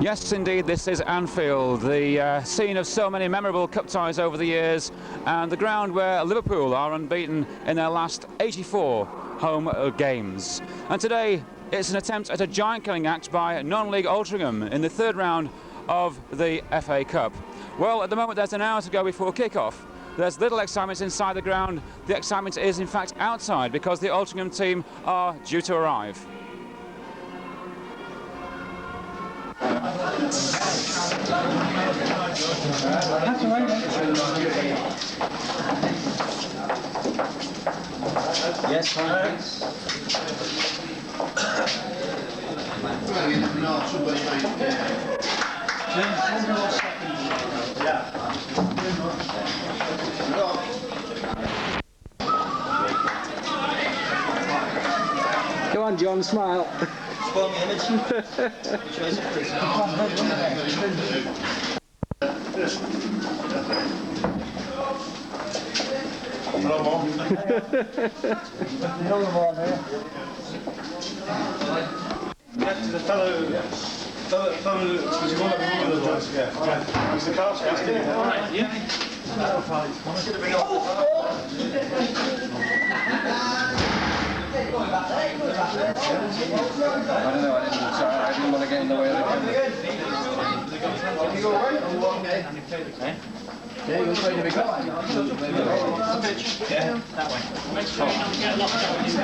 Yes, indeed, this is Anfield, the scene of so many memorable cup ties over the years, and the ground where Liverpool are unbeaten in their last 84 home games. And today, it's an attempt at a giant-killing act by non-league Altrincham in the third round of the FA Cup. Well, at the moment, there's an hour to go before kick-off. There's little excitement inside the ground. The excitement is, in fact, outside because the Altrincham team are due to arrive. Yes, thanks. Go on, John, smile. Spoil me image. Choice it, please. Yeah, to the fellow, because you want to be one of those, yeah. He's the cast, yeah. I don't know, I didn't want to get in the way of the camera. Yeah, you're trying to be good. Yeah, that way. Make sure you don't get locked out. He's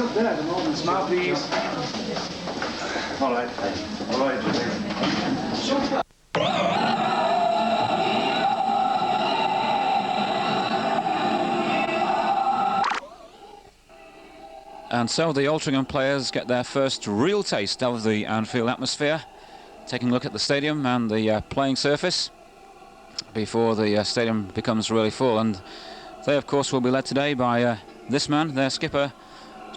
up there at the moment. Smile, please. All right. All right. And so the Altrincham players get their first real taste of the Anfield atmosphere, taking a look at the stadium and the playing surface before the stadium becomes really full. And they, of course, will be led today by this man, their skipper,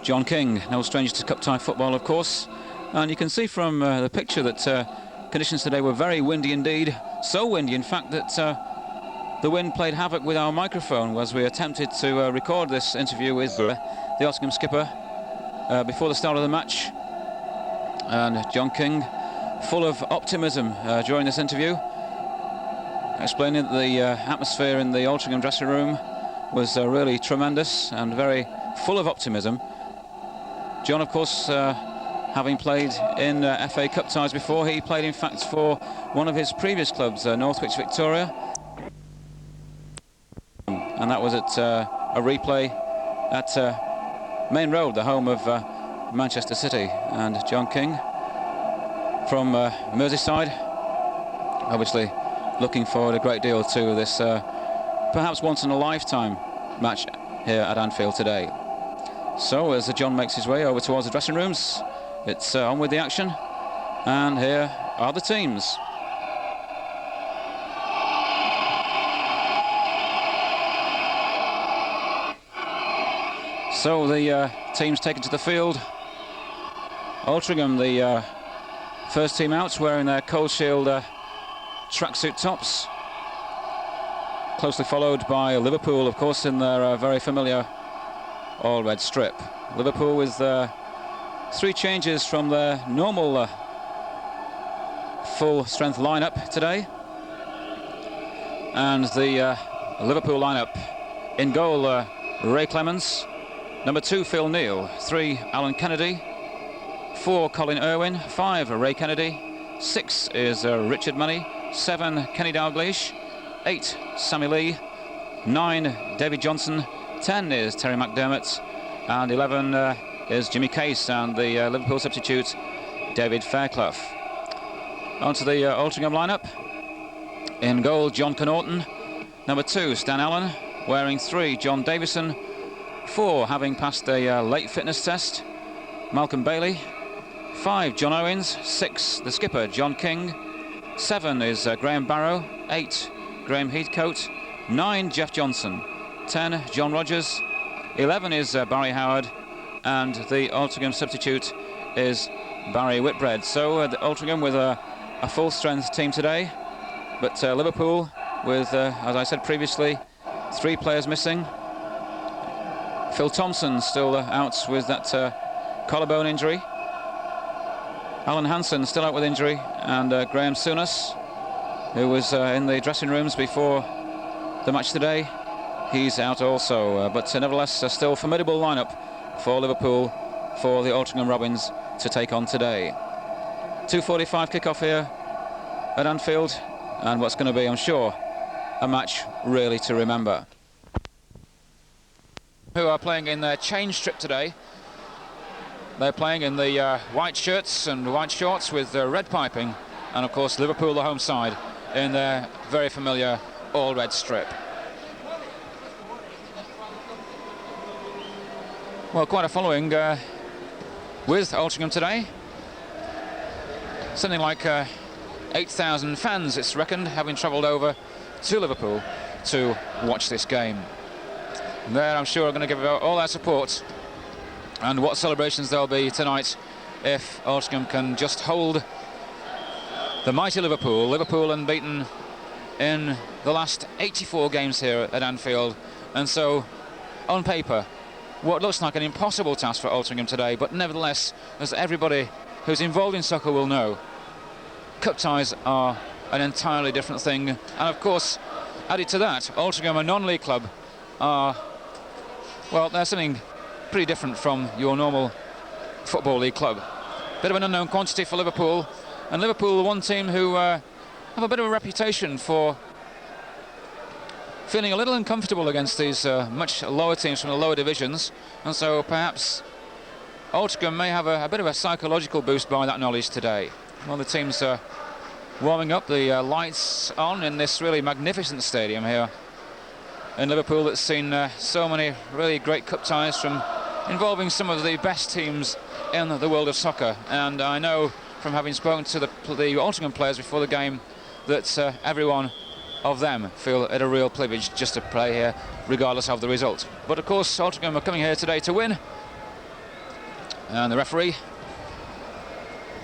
John King. No stranger to cup-tie football, of course. And you can see from the picture that conditions today were very windy indeed. So windy, in fact, that the wind played havoc with our microphone as we attempted to record this interview with the Altrincham skipper before the start of the match. And John King, full of optimism during this interview, explaining that the atmosphere in the Altrincham dressing room was really tremendous and very full of optimism. John, of course, having played in FA Cup ties before, he played in fact for one of his previous clubs, Northwich Victoria, and that was at a replay at Main Road, the home of Manchester City. And John King from Merseyside, obviously looking forward a great deal to this perhaps once in a lifetime match here at Anfield today. So as John makes his way over towards the dressing rooms, it's on with the action, and here are the teams. So the teams taken to the field. Altrincham, the first team out, wearing their Cold Shield tracksuit tops, closely followed by Liverpool, of course, in their very familiar all-red strip. Liverpool with 3 changes from their normal full-strength lineup today. And the Liverpool lineup: in goal, Ray Clemens; number 2, Phil Neal; 3, Alan Kennedy; 4, Colin Irwin; 5, Ray Kennedy; 6 is Richard Money; 7, Kenny Dalglish; 8, Sammy Lee; 9, David Johnson; 10 is Terry McDermott; and 11 is Jimmy Case, and the Liverpool substitute, David Fairclough. Onto the Altrincham lineup. In goal, John Connaughton; number 2, Stan Allen; wearing 3, John Davison; 4, having passed a late fitness test, Malcolm Bailey; 5, John Owens; 6, the skipper, John King; 7 is Graham Barrow; 8, Graham Heathcote; 9, Jeff Johnson; 10, John Rogers; 11 is Barry Howard; and the Altrincham substitute is Barry Whitbread. So the Altrincham with a full-strength team today, but Liverpool with, as I said previously, 3 players missing. Phil Thompson still out with that collarbone injury. Alan Hansen still out with injury, and Graham Souness, who was in the dressing rooms before the match today, he's out also. But nevertheless, a still formidable lineup for Liverpool, for the Altrincham Robins to take on today. 2:45 kick-off here at Anfield, and what's going to be, I'm sure, a match really to remember. Who are playing in their change strip today. They're playing in the white shirts and white shorts with red piping, and of course Liverpool, the home side, in their very familiar all-red strip. Well, quite a following with Altrincham today. Something like 8,000 fans, it's reckoned, having travelled over to Liverpool to watch this game. And there, I'm sure, are going to give all their support. And what celebrations there'll be tonight if Altrincham can just hold the mighty Liverpool. Liverpool unbeaten in the last 84 games here at Anfield. And so, on paper, what looks like an impossible task for Altrincham today, but nevertheless, as everybody who's involved in soccer will know, cup ties are an entirely different thing. And of course, added to that, Altrincham, a non-league club, are, well, they're something pretty different from your normal football league club. Bit of an unknown quantity for Liverpool, and Liverpool, one team who have a bit of a reputation for feeling a little uncomfortable against these much lower teams from the lower divisions, and so perhaps Altrincham may have a bit of a psychological boost by that knowledge today. Well, the team's warming up, the lights on in this really magnificent stadium here in Liverpool that's seen so many really great cup ties from involving some of the best teams in the world of soccer. And I know from having spoken to the Altrincham players before the game that every one of them feel it a real privilege just to play here regardless of the result. But of course Altrincham are coming here today to win, and the referee,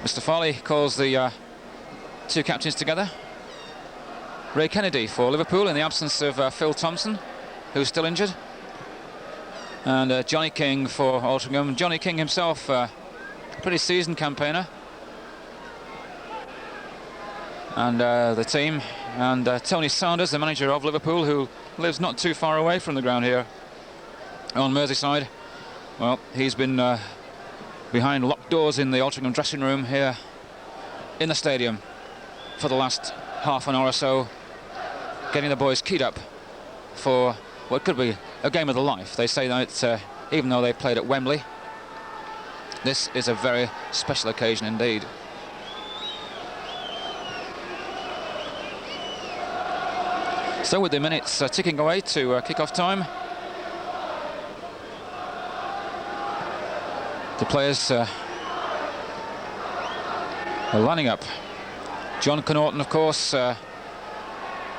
Mr. Farley, calls the two captains together. Ray Kennedy for Liverpool in the absence of Phil Thompson, who's still injured, and Johnny King for Altrincham. Johnny King himself, pretty seasoned campaigner, and the team, and Tony Sanders, the manager of Liverpool, who lives not too far away from the ground here on Merseyside. Well, he's been behind locked doors in the Altrincham dressing room here in the stadium for the last half an hour or so, getting the boys keyed up for what could be a game of the life. They say that even though they played at Wembley, this is a very special occasion indeed. So with the minutes ticking away to kick-off time, the players are lining up. John Connaughton, of course, the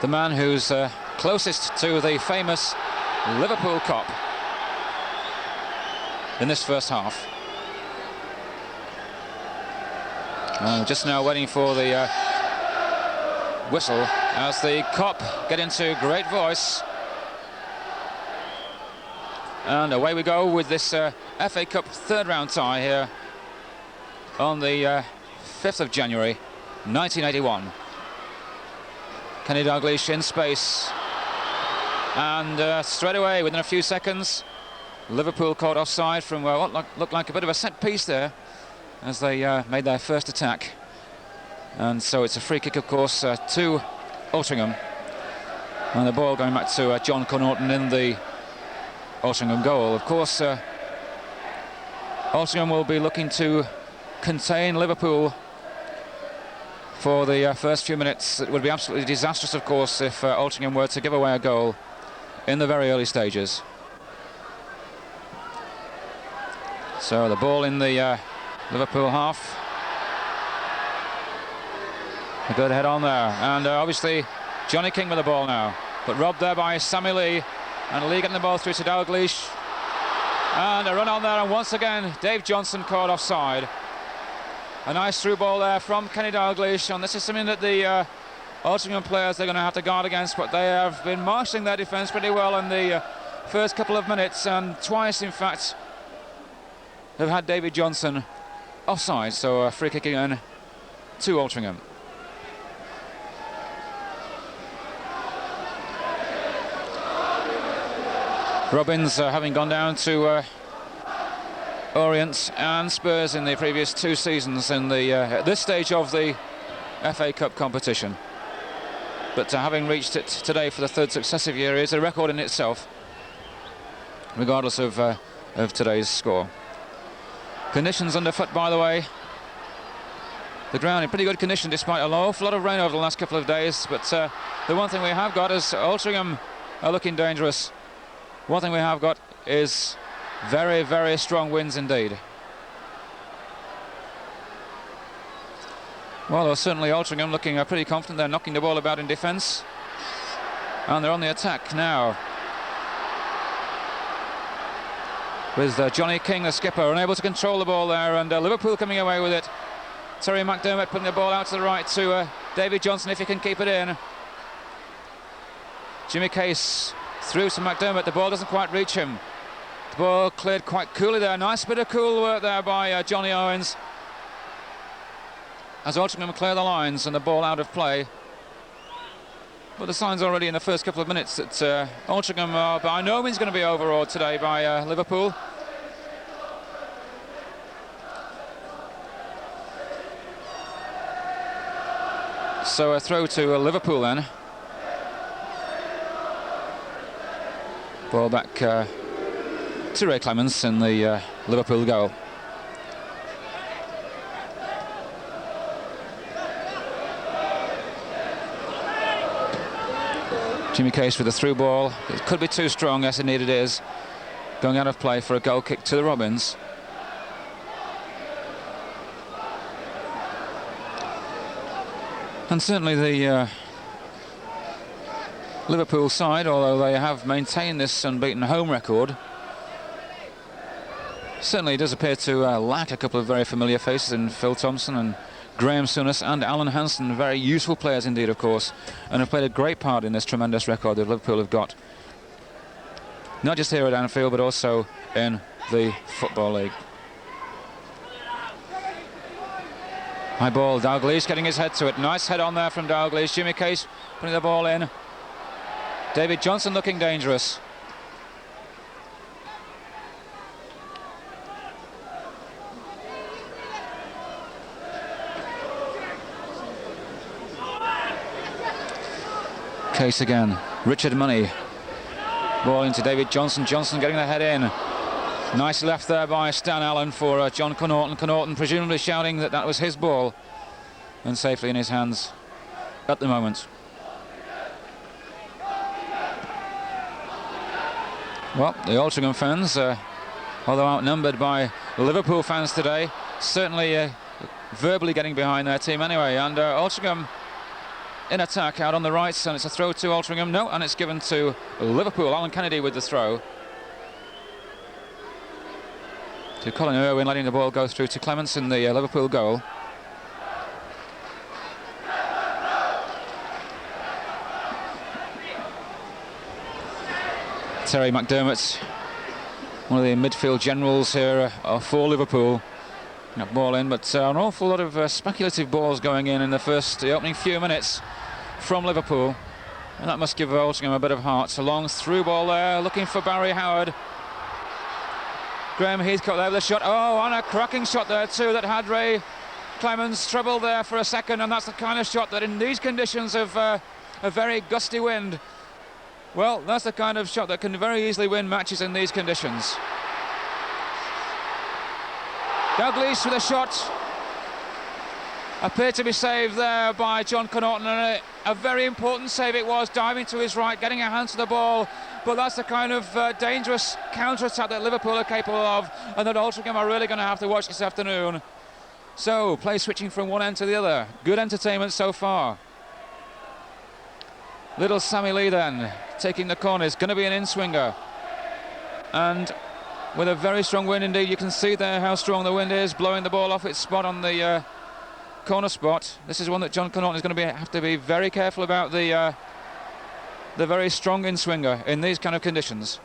man who's closest to the famous Liverpool Cop in this first half. Just now waiting for the whistle as the Cop get into great voice. And away we go with this FA Cup third round tie here on the 5th of January 1981. Kenny Dalglish in space, and straight away within a few seconds Liverpool caught offside from what looked like a bit of a set piece there as they made their first attack, and so it's a free kick, of course, to Altrincham, and the ball going back to John Connaughton in the Altrincham goal. Of course, Altrincham will be looking to contain Liverpool for the first few minutes. It would be absolutely disastrous, of course, if Altrincham were to give away a goal in the very early stages. So the ball in the Liverpool half. A good head on there, and obviously Johnny King with the ball now, but robbed there by Sammy Lee, and Lee getting the ball through to Dalglish, and a run on there, and once again Dave Johnson caught offside. A nice through ball there from Kenny Dalglish, and this is something that the Altrincham players, they're going to have to guard against, but they have been marshalling their defence pretty well in the first couple of minutes, and twice, in fact, have had David Johnson offside. So a free kick again to Altrincham. Robins having gone down to Orient and Spurs in the previous 2 seasons in the at this stage of the FA Cup competition. But having reached it today for the 3rd successive year is a record in itself, regardless of today's score. Conditions underfoot, by the way. The ground in pretty good condition despite an awful lot of rain over the last couple of days. But the one thing we have got is Altrincham are looking dangerous. One thing we have got is very, very strong winds indeed. Well, certainly Altrincham looking pretty confident. They're knocking the ball about in defence. And they're on the attack now. With Johnny King, the skipper, unable to control the ball there, and Liverpool coming away with it. Terry McDermott putting the ball out to the right to David Johnson, if he can keep it in. Jimmy Case through to McDermott. The ball doesn't quite reach him. The ball cleared quite coolly there. Nice bit of cool work there by Johnny Owens, as Altrincham clear the lines and the ball out of play. But the signs already in the first couple of minutes that Altrincham are by no means going to be overawed today by Liverpool. So a throw to Liverpool then. Ball back to Ray Clemence in the Liverpool goal. Jimmy Case with a through ball. It could be too strong, yes indeed it is. Going out of play for a goal kick to the Robins. And certainly the Liverpool side, although they have maintained this unbeaten home record, certainly does appear to lack a couple of very familiar faces in Phil Thompson and Graham Souness and Alan Hansen. Very useful players indeed, of course, and have played a great part in this tremendous record that Liverpool have got, not just here at Anfield but also in the Football League. High ball, Dalglish getting his head to it. Nice head on there from Dalglish. Jimmy Case putting the ball in. David Johnson looking dangerous. Case again. Richard Money. Ball into David Johnson. Johnson getting the head in. Nice left there by Stan Allen for John Connaughton. Connaughton presumably shouting that that was his ball, and safely in his hands at the moment. Well, the Altrincham fans, although outnumbered by Liverpool fans today, certainly verbally getting behind their team anyway. And Altrincham in attack out on the right, and it's a throw to Altrincham. No, and it's given to Liverpool. Alan Kennedy with the throw. To Colin Irwin, letting the ball go through to Clemence in the Liverpool goal. Terry McDermott, one of the midfield generals here for Liverpool. That ball in, but an awful lot of speculative balls going in the opening few minutes from Liverpool. And that must give Altrincham a bit of heart. A long through ball there, looking for Barry Howard. Graham Heathcote there with a shot. Oh, and a cracking shot there too that had Ray Clemence troubled there for a second, and that's the kind of shot that in these conditions of a very gusty wind, well, that's the kind of shot that can very easily win matches in these conditions. Dalglish with a shot. Appeared to be saved there by John Connaughton, and a very important save it was, diving to his right, getting a hand to the ball. But that's the kind of dangerous counter-attack that Liverpool are capable of, and that Altrincham are really going to have to watch this afternoon. So, play switching from one end to the other. Good entertainment so far. Little Sammy Lee then, taking the corners, going to be an in-swinger. And with a very strong wind indeed, you can see there how strong the wind is, blowing the ball off its spot on the corner spot. This is one that John Connaughton is going to have to be very careful about, the very strong in-swinger in these kind of conditions.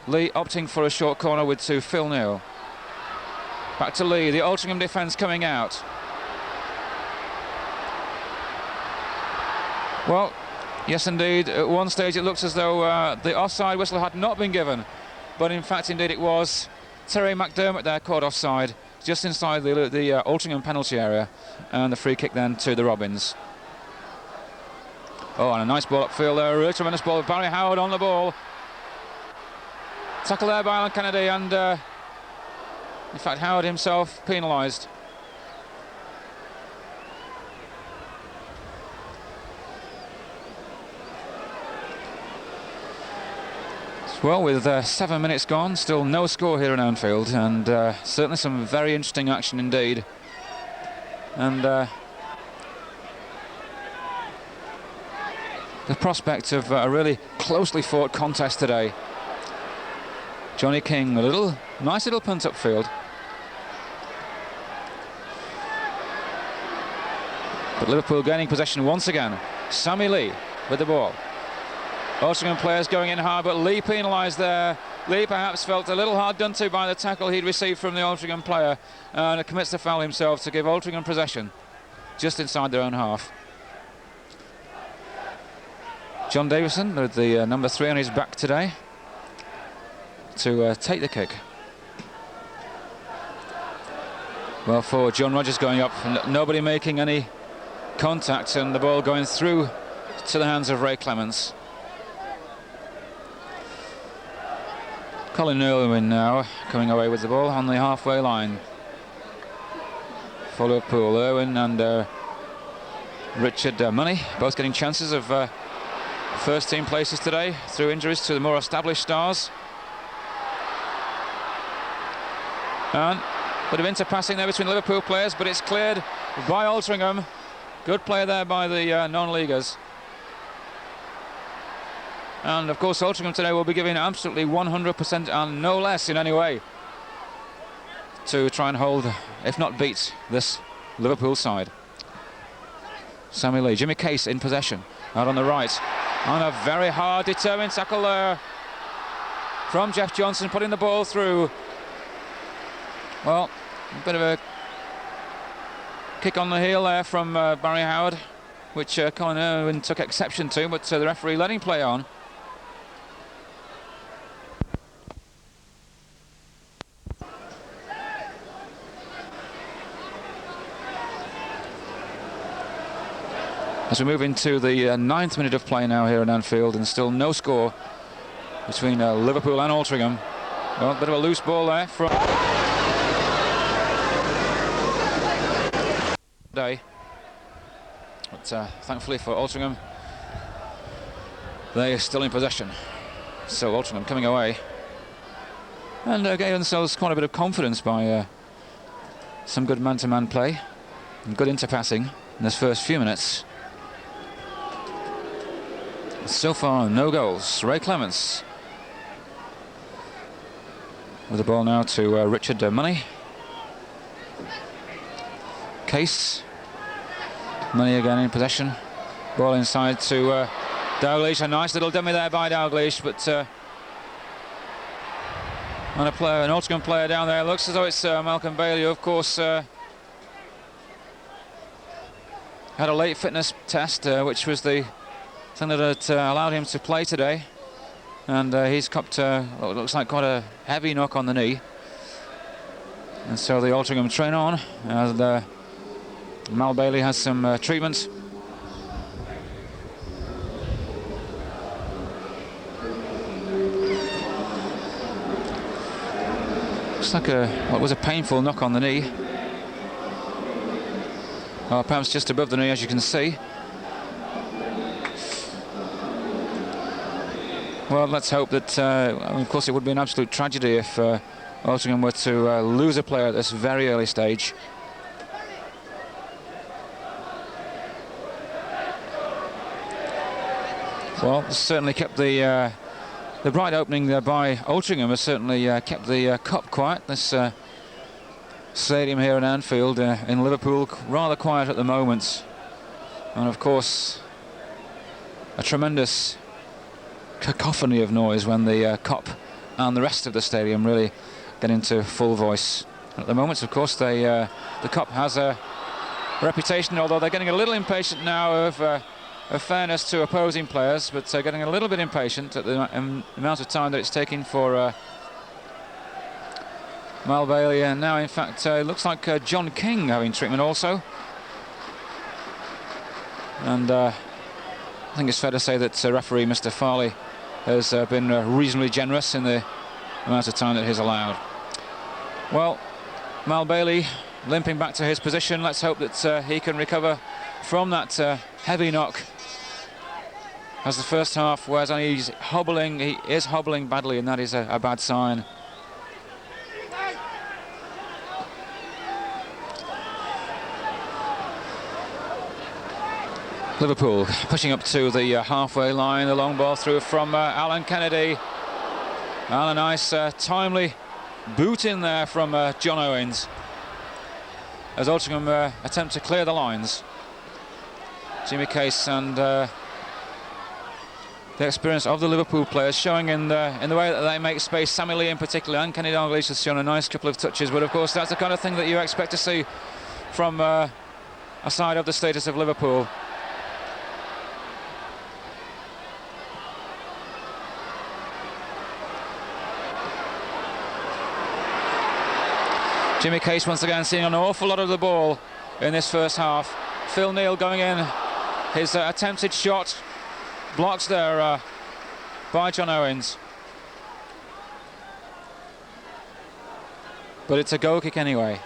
Lee opting for a short corner with to Phil Neal. Back to Lee, the Altrincham defence coming out. Well, yes indeed, at one stage it looked as though the offside whistle had not been given, but in fact indeed it was. Terry McDermott there caught offside, just inside the Altrincham penalty area, and the free kick then to the Robins. Oh, and a nice ball upfield there, a tremendous ball. Barry Howard on the ball. Tackle there by Alan Kennedy, and in fact Howard himself penalised. Well, with 7 minutes gone, still no score here in Anfield, and certainly some very interesting action indeed. And the prospect of a really closely fought contest today. Johnny King, a nice little punt upfield. But Liverpool gaining possession once again. Sammy Lee with the ball. Altrincham players going in hard, but Lee penalised there. Lee perhaps felt a little hard done to by the tackle he'd received from the Altrincham player, and commits the foul himself to give Altrincham possession just inside their own half. John Davison with the number 3 on his back today to take the kick. Well, for John Rogers going up, nobody making any contact, and the ball going through to the hands of Ray Clements. Colin Irwin now coming away with the ball on the halfway line. For Liverpool, Irwin and Richard Money both getting chances of first team places today through injuries to the more established stars. And a bit of interpassing there between Liverpool players, but it's cleared by Altrincham. Good play there by the non-leaguers. And of course Altrincham today will be giving absolutely 100% and no less in any way to try and hold, if not beat, this Liverpool side. Sammy Lee, Jimmy Case in possession, out on the right, and a very hard determined tackle there from Jeff Johnson, putting the ball through. Well, a bit of a kick on the heel there from Barry Howard, which Colin Irwin took exception to, but the referee let him play on. As we move into the 9th minute of play now here in Anfield, and still no score between Liverpool and Altrincham. Well, a bit of a loose ball there from day, but thankfully for Altrincham, they are still in possession. So Altrincham coming away and gave themselves quite a bit of confidence by some good man-to-man play and good interpassing in this first few minutes. So far, no goals. Ray Clements with the ball now to Richard Money. Case. Money again in possession. Ball inside to Dalglish. A nice little dummy there by Dalglish, but and an Altrincham player down there. Looks as though it's Malcolm Bailey, who of course had a late fitness test, which was the thing that allowed him to play today, and he's copped what looks like quite a heavy knock on the knee, and so the Altrincham train on, and Mal Bailey has some treatment. Looks like what was a painful knock on the knee, or perhaps just above the knee, as you can see. Well, let's hope that, of course, it would be an absolute tragedy if Altrincham were to lose a player at this very early stage. Well, certainly kept the bright opening there by Altrincham has certainly kept the cup quiet. This stadium here in Anfield in Liverpool rather quiet at the moment, and of course a tremendous cacophony of noise when the Kop and the rest of the stadium really get into full voice. At the moment, of course, the Kop has a reputation, although they're getting a little impatient now of fairness to opposing players, but getting a little bit impatient at the amount of time that it's taking for Mal Bailey. And now, in fact, it looks like John King having treatment also. And I think it's fair to say that referee Mr. Farley has been reasonably generous in the amount of time that he's allowed. Well, Mal Bailey limping back to his position. Let's hope that he can recover from that heavy knock as the first half wears on. He's hobbling, he is hobbling badly, and that is a bad sign. Liverpool pushing up to the halfway line. The long ball through from Alan Kennedy. And a nice timely boot in there from John Owens as Altrincham attempt to clear the lines. Jimmy Case and the experience of the Liverpool players showing in the way that they make space. Sammy Lee in particular, and Kenny Dalglish has shown a nice couple of touches, but of course that's the kind of thing that you expect to see from a side of the status of Liverpool. Jimmy Case once again seeing an awful lot of the ball in this first half. Phil Neal going in, his attempted shot blocked there by John Owens. But it's a goal kick anyway.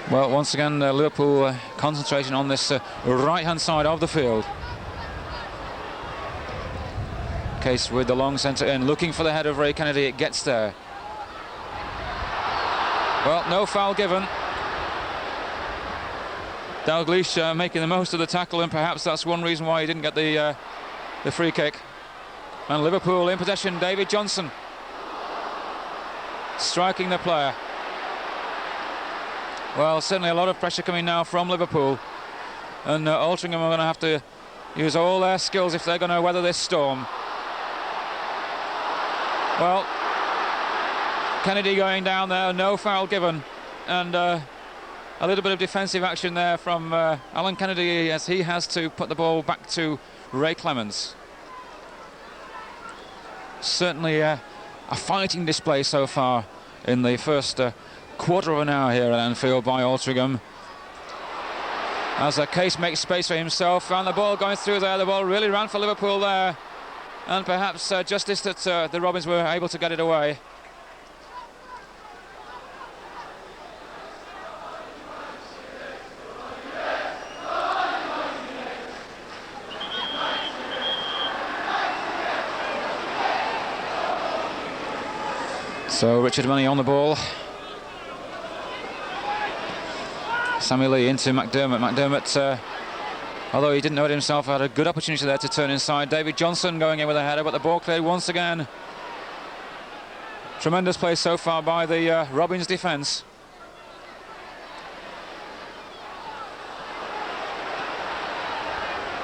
Well, once again Liverpool concentrating on this right-hand side of the field. Case with the long centre in, looking for the head of Ray Kennedy. It gets there. Well, no foul given. Dalglish making the most of the tackle, and perhaps that's one reason why he didn't get the free kick. And Liverpool in possession. David Johnson striking the player. Well, certainly a lot of pressure coming now from Liverpool, and Altrincham are going to have to use all their skills if they're going to weather this storm. Well, Kennedy going down there, no foul given, and a little bit of defensive action there from Alan Kennedy as he has to put the ball back to Ray Clemens. Certainly a fighting display so far in the first quarter of an hour here at Anfield by Altrincham. As Case makes space for himself, and the ball going through there, the ball really ran for Liverpool there. And perhaps justice that the Robins were able to get it away. So Richard Money on the ball. Sammy Lee into McDermott. McDermott, although he didn't know it himself, had a good opportunity there to turn inside. David Johnson going in with a header, but the ball cleared once again. Tremendous play so far by the Robins defence.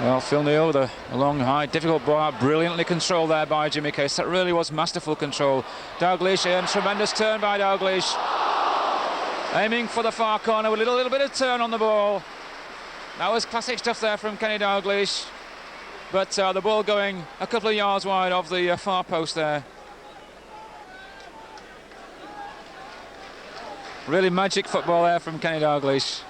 Well, Phil Neal with a long, high, difficult ball, brilliantly controlled there by Jimmy Case. That really was masterful control. Dalglish in, tremendous turn by Dalglish. Aiming for the far corner with a little bit of turn on the ball. That was classic stuff there from Kenny Dalglish, but the ball going a couple of yards wide of the far post there. Really magic football there from Kenny Dalglish,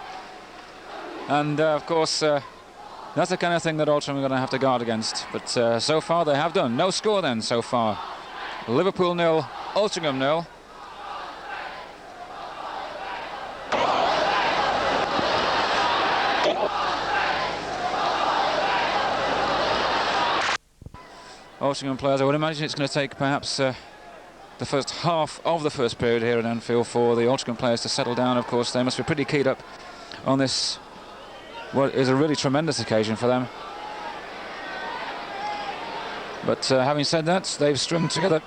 and of course that's the kind of thing that Altrincham are going to have to guard against, but so far they have done. No score then so far. Liverpool 0, Altrincham 0. Altrincham players, I would imagine it's going to take perhaps the first half of the first period here at Anfield for the Altrincham players to settle down. Of course, they must be pretty keyed up on this, what is a really tremendous occasion for them. But having said that, they've strung together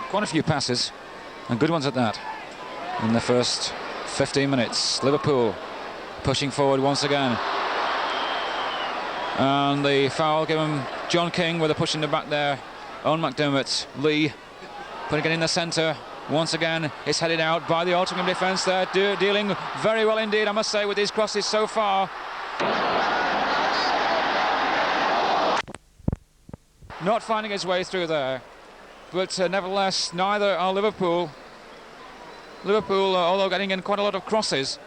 quite a few passes, and good ones at that, in the first 15 minutes. Liverpool pushing forward once again. And the foul given John King with a push in the back there on McDermott. Lee putting it in the centre. Once again, it's headed out by the Altrincham defence there, dealing very well indeed, I must say, with these crosses so far. Not finding his way through there, but nevertheless, neither are Liverpool. Liverpool, although getting in quite a lot of crosses,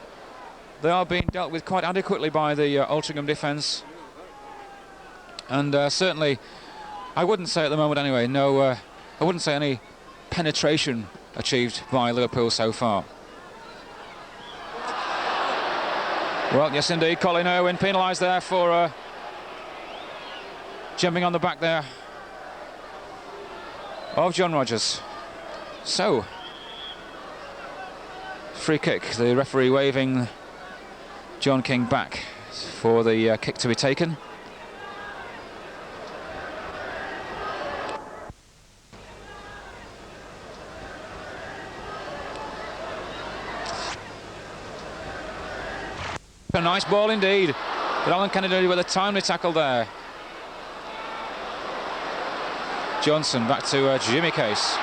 they are being dealt with quite adequately by the Altrincham defence. And certainly, I wouldn't say at the moment anyway, no, I wouldn't say any penetration achieved by Liverpool so far. Well, yes indeed, Colin Irwin penalised there for jumping on the back there of John Rogers. So, free kick, the referee waving John King back for the kick to be taken. A nice ball indeed, but Alan Kennedy with a timely tackle there. Johnson back to Jimmy Case.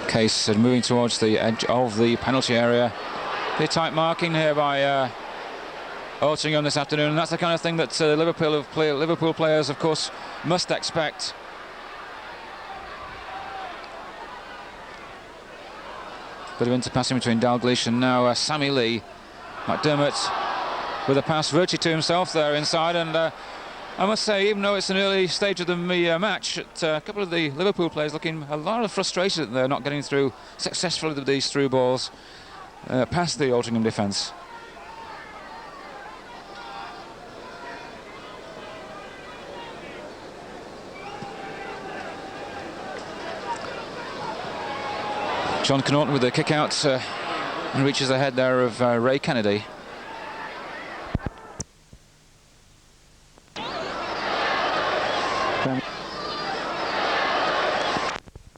Case moving towards the edge of the penalty area. Pretty tight marking here by Altrincham this afternoon, and that's the kind of thing that Liverpool players, of course, must expect. Bit of interpassing between Dalglish and now Sammy Lee. McDermott with a pass virtually to himself there inside, and I must say, even though it's an early stage of the match, a couple of the Liverpool players looking a lot of frustration that they're not getting through successfully with these through balls past the Altrincham defence. John Connaughton with the kick out and reaches the head there of Ray Kennedy.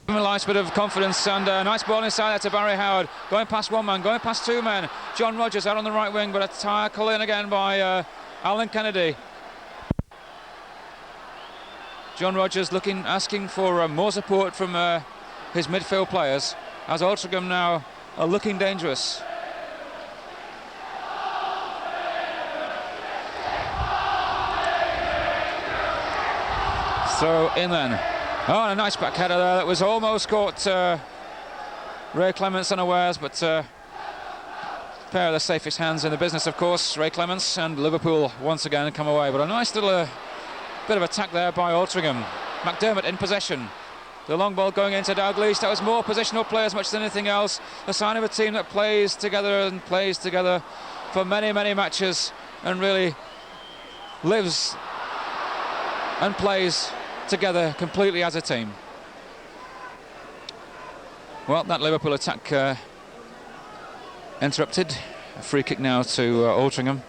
A nice bit of confidence and a nice ball inside there to Barry Howard, going past one man, going past two men. John Rogers out on the right wing, but a tackle in again by Alan Kennedy. John Rogers asking for more support from his midfield players, as Altrincham now are looking dangerous. Throw in then. Oh, and a nice back header there that was almost caught Ray Clements unawares, but pair of the safest hands in the business, of course, Ray Clements, and Liverpool once again come away. But a nice little bit of attack there by Altrincham. McDermott in possession. The long ball going into Dalglish. That was more positional play as much as anything else. A sign of a team that plays together and plays together for many, many matches and really lives and plays together completely as a team. Well, that Liverpool attack interrupted. A free kick now to Altrincham.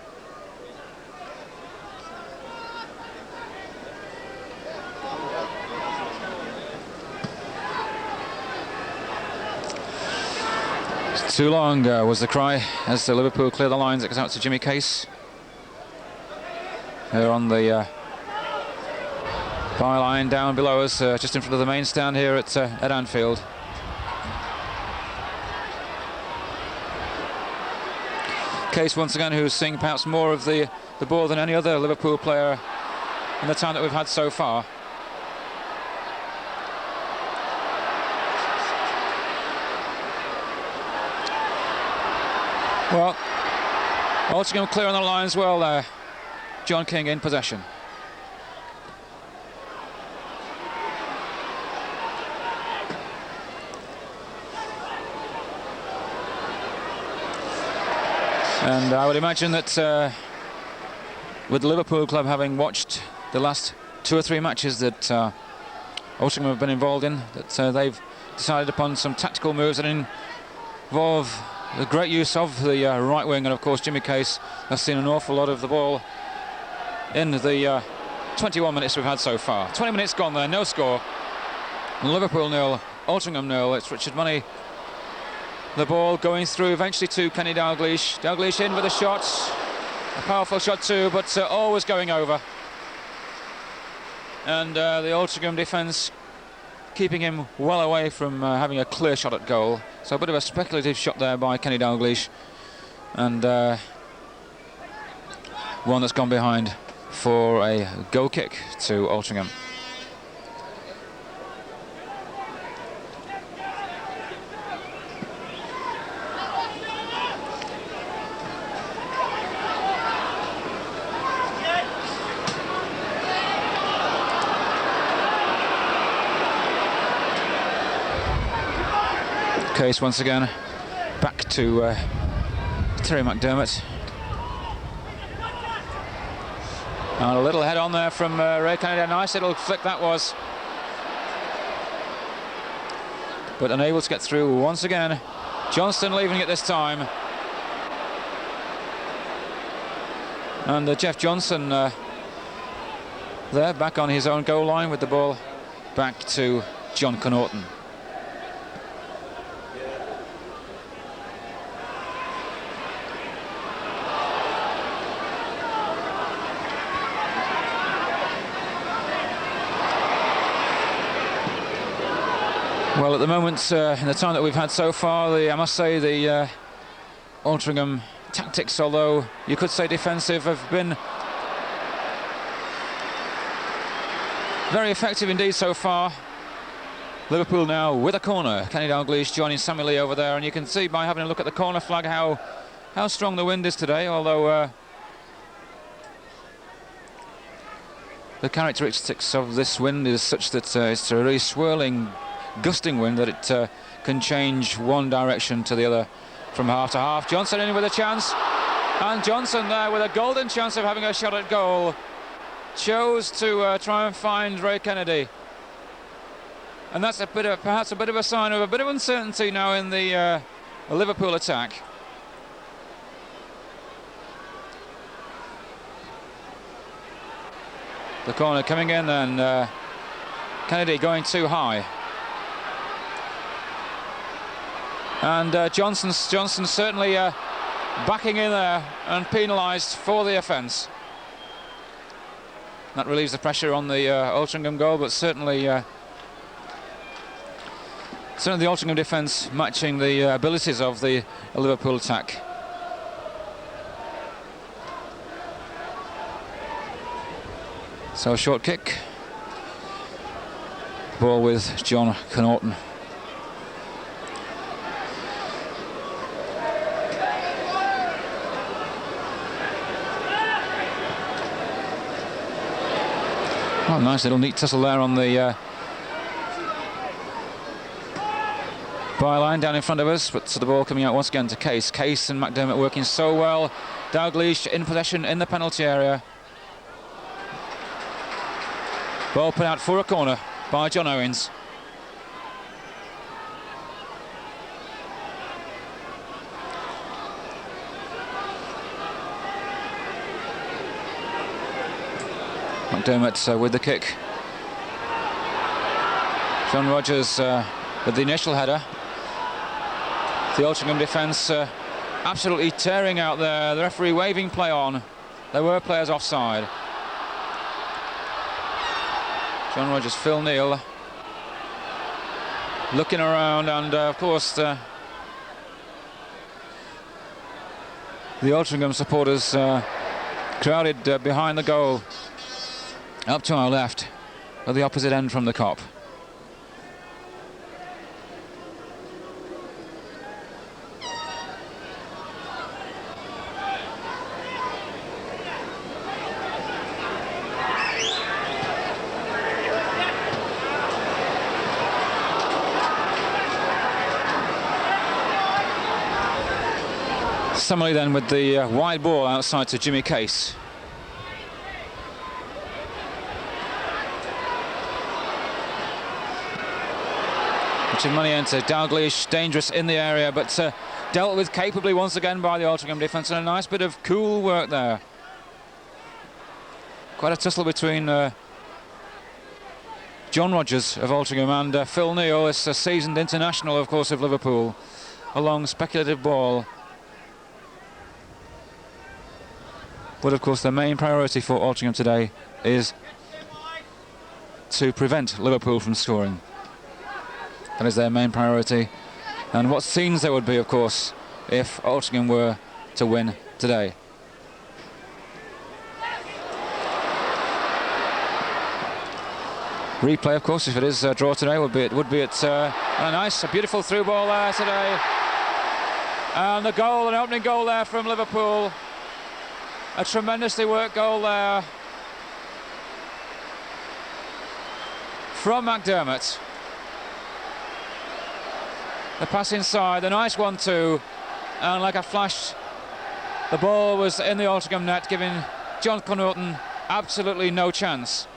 Too long was the cry as the Liverpool clear the lines. It goes out to Jimmy Case. They're on the byline down below us, just in front of the main stand here at Anfield. Case once again, who's seeing perhaps more of the ball than any other Liverpool player in the time that we've had so far. Well, Altrincham clear on the line as well there. John King in possession. And I would imagine that with the Liverpool club having watched the last 2 or 3 matches that Altrincham have been involved in, that they've decided upon some tactical moves that involve the great use of the right wing, and of course Jimmy Case has seen an awful lot of the ball in the 21 minutes we've had so far. 20 minutes gone there, no score. Liverpool 0, Altrincham 0. It's Richard Money. The ball going through eventually to Kenny Dalglish. Dalglish in with a shot. A powerful shot too, but always going over. And the Altrincham defence keeping him well away from having a clear shot at goal. So a bit of a speculative shot there by Kenny Dalglish. And one that's gone behind for a goal kick to Altrincham. Case once again back to Terry McDermott. And a little head on there from Ray Kennedy. A nice little flick that was. But unable to get through once again. Johnston leaving it this time. And Jeff Johnson there back on his own goal line with the ball back to John Connaughton. Well, at the moment, in the time that we've had so far, I must say the Altrincham tactics, although you could say defensive, have been very effective indeed so far. Liverpool now with a corner. Kenny Dalglish joining Sammy Lee over there, and you can see by having a look at the corner flag how strong the wind is today, although the characteristics of this wind is such that it's a really swirling, gusting wind that it can change one direction to the other from half to half. Johnson in with a chance, and Johnson there with a golden chance of having a shot at goal. Chose to try and find Ray Kennedy, and that's perhaps a bit of a sign of a bit of uncertainty now in the Liverpool attack. The corner coming in, and Kennedy going too high. And Johnson certainly backing in there and penalised for the offence. That relieves the pressure on the Altrincham goal, but certainly the Altrincham defence matching the abilities of the Liverpool attack. So a short kick. Ball with John Connaughton. Oh, nice little neat tussle there on the byline down in front of us, but the ball coming out once again to Case. Case and McDermott working so well. Dalglish in possession in the penalty area. Ball put out for a corner by John Owens. McDermott with the kick. John Rogers with the initial header. The Altrincham defence absolutely tearing out there. The referee waving play on. There were players offside. John Rogers, Phil Neal looking around, and of course the Altrincham supporters crowded behind the goal. Up to our left, at the opposite end from the Kop. Summerly then with the wide ball outside to Jimmy Case. Richard Money into Dalglish, dangerous in the area, but dealt with capably once again by the Altrincham defence, and a nice bit of cool work there. Quite a tussle between John Rogers of Altrincham and Phil Neal is a seasoned international, of course, of Liverpool. A long speculative ball. But of course the main priority for Altrincham today is to prevent Liverpool from scoring. That is their main priority. And what scenes there would be, of course, if Altrincham were to win today. Replay, of course, if it is a draw today, would be at a beautiful through ball there today. And the goal, an opening goal there from Liverpool. A tremendously worked goal there from McDermott. The pass inside, a nice 1-2, and like a flash, the ball was in the Altrincham net, giving John Connaughton absolutely no chance.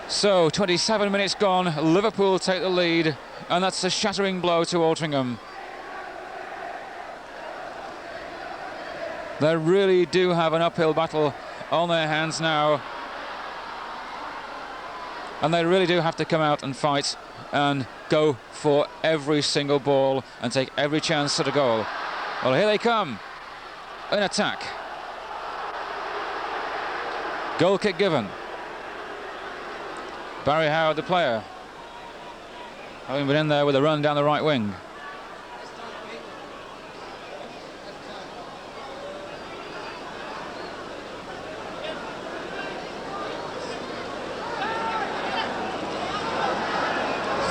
So 27 minutes gone, Liverpool take the lead, and that's a shattering blow to Altrincham. They really do have an uphill battle on their hands now, and they really do have to come out and fight and go for every single ball and take every chance at a goal. Well, here they come in attack. Goal kick given. Barry Howard, the player, having been in there with a run down the right wing.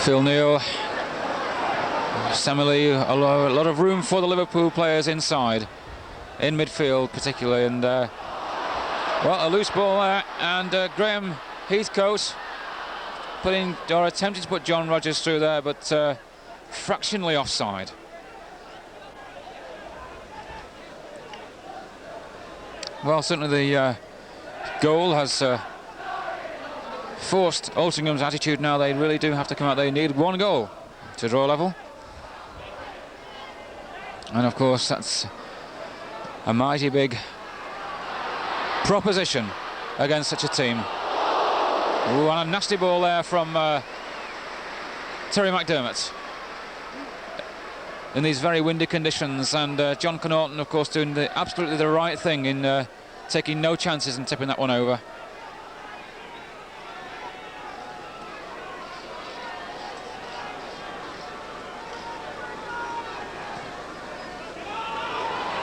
Phil Neal, Samily, a lot of room for the Liverpool players inside, in midfield particularly, and well, a loose ball there, and Graham Heathcote attempting to put John Rogers through there, but fractionally offside. Well, certainly the goal has forced Altringham's attitude now. They really do have to come out. They need one goal to draw level. And of course, that's a mighty big proposition against such a team. Ooh, and a nasty ball there from Terry McDermott in these very windy conditions, and John Connaughton, of course, doing absolutely the right thing in taking no chances and tipping that one over.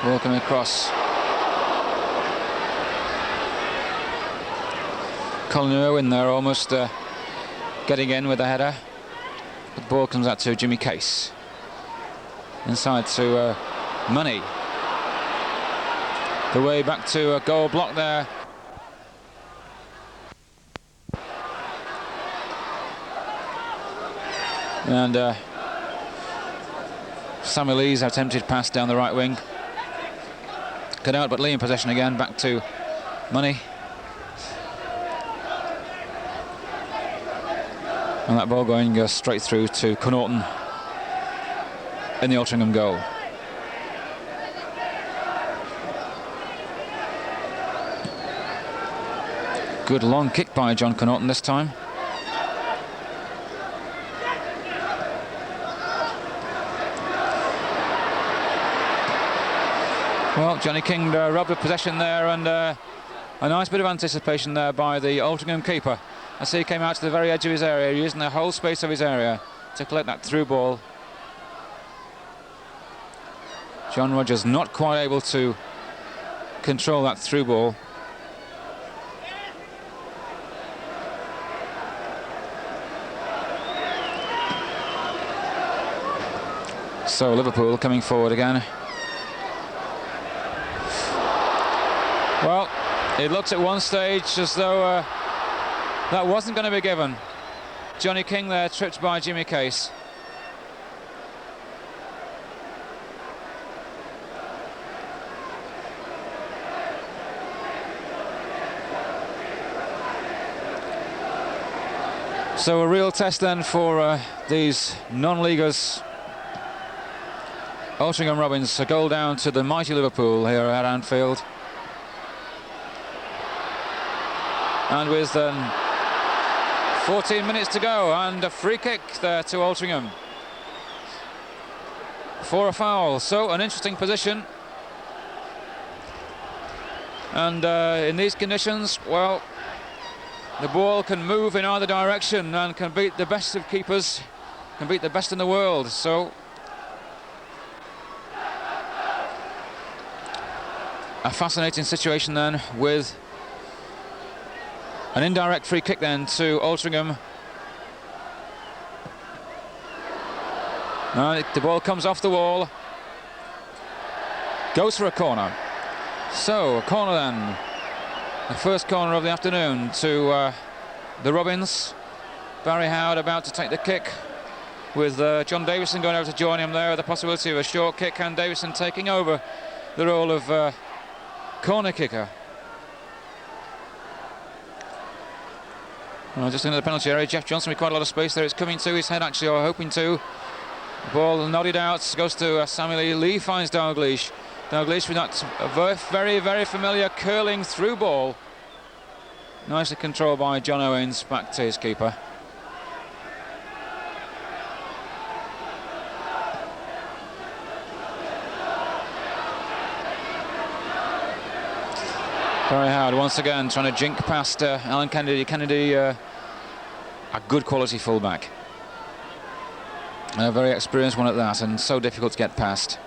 Ball coming across. Colin Irwin there almost getting in with a header. The ball comes out to Jimmy Case. Inside to Money. The way back to a goal block there. And Samuel Lee's attempted pass down the right wing. Cut out, but Lee in possession again, back to Money. And that ball going straight through to Connaughton in the Altrincham goal. Good long kick by John Connaughton this time. Well, Johnny King robbed of possession there, and a nice bit of anticipation there by the Altrincham keeper. As he came out to the very edge of his area, using the whole space of his area to collect that through ball. John Rogers not quite able to control that through ball. So Liverpool coming forward again. Well, it looks at one stage as though that wasn't going to be given. Johnny King there tripped by Jimmy Case. So a real test then for these non-leaguers. Altrincham Robins, a goal down to the mighty Liverpool here at Anfield. And with 14 minutes to go, and a free kick there to Altrincham for a foul. So an interesting position, and in these conditions, well, the ball can move in either direction and can beat the best of keepers, can beat the best in the world. So a fascinating situation then, with an indirect free kick then to Altrincham. The ball comes off the wall, goes for a corner. So a corner then, the first corner of the afternoon to the Robins. Barry Howard about to take the kick, with John Davison going over to join him there, with the possibility of a short kick, and Davison taking over the role of corner kicker. Well, just into the penalty area, Jeff Johnson with quite a lot of space there. It's coming to his head, actually, or hoping to. The ball nodded out, goes to Samuel Lee. Lee finds Dalglish. Dalglish with that very, very familiar curling through ball. Nicely controlled by John Owens, back to his keeper. Barry Howard once again trying to jink past Alan Kennedy. Kennedy, a good quality fullback. A very experienced one at that, and so difficult to get past.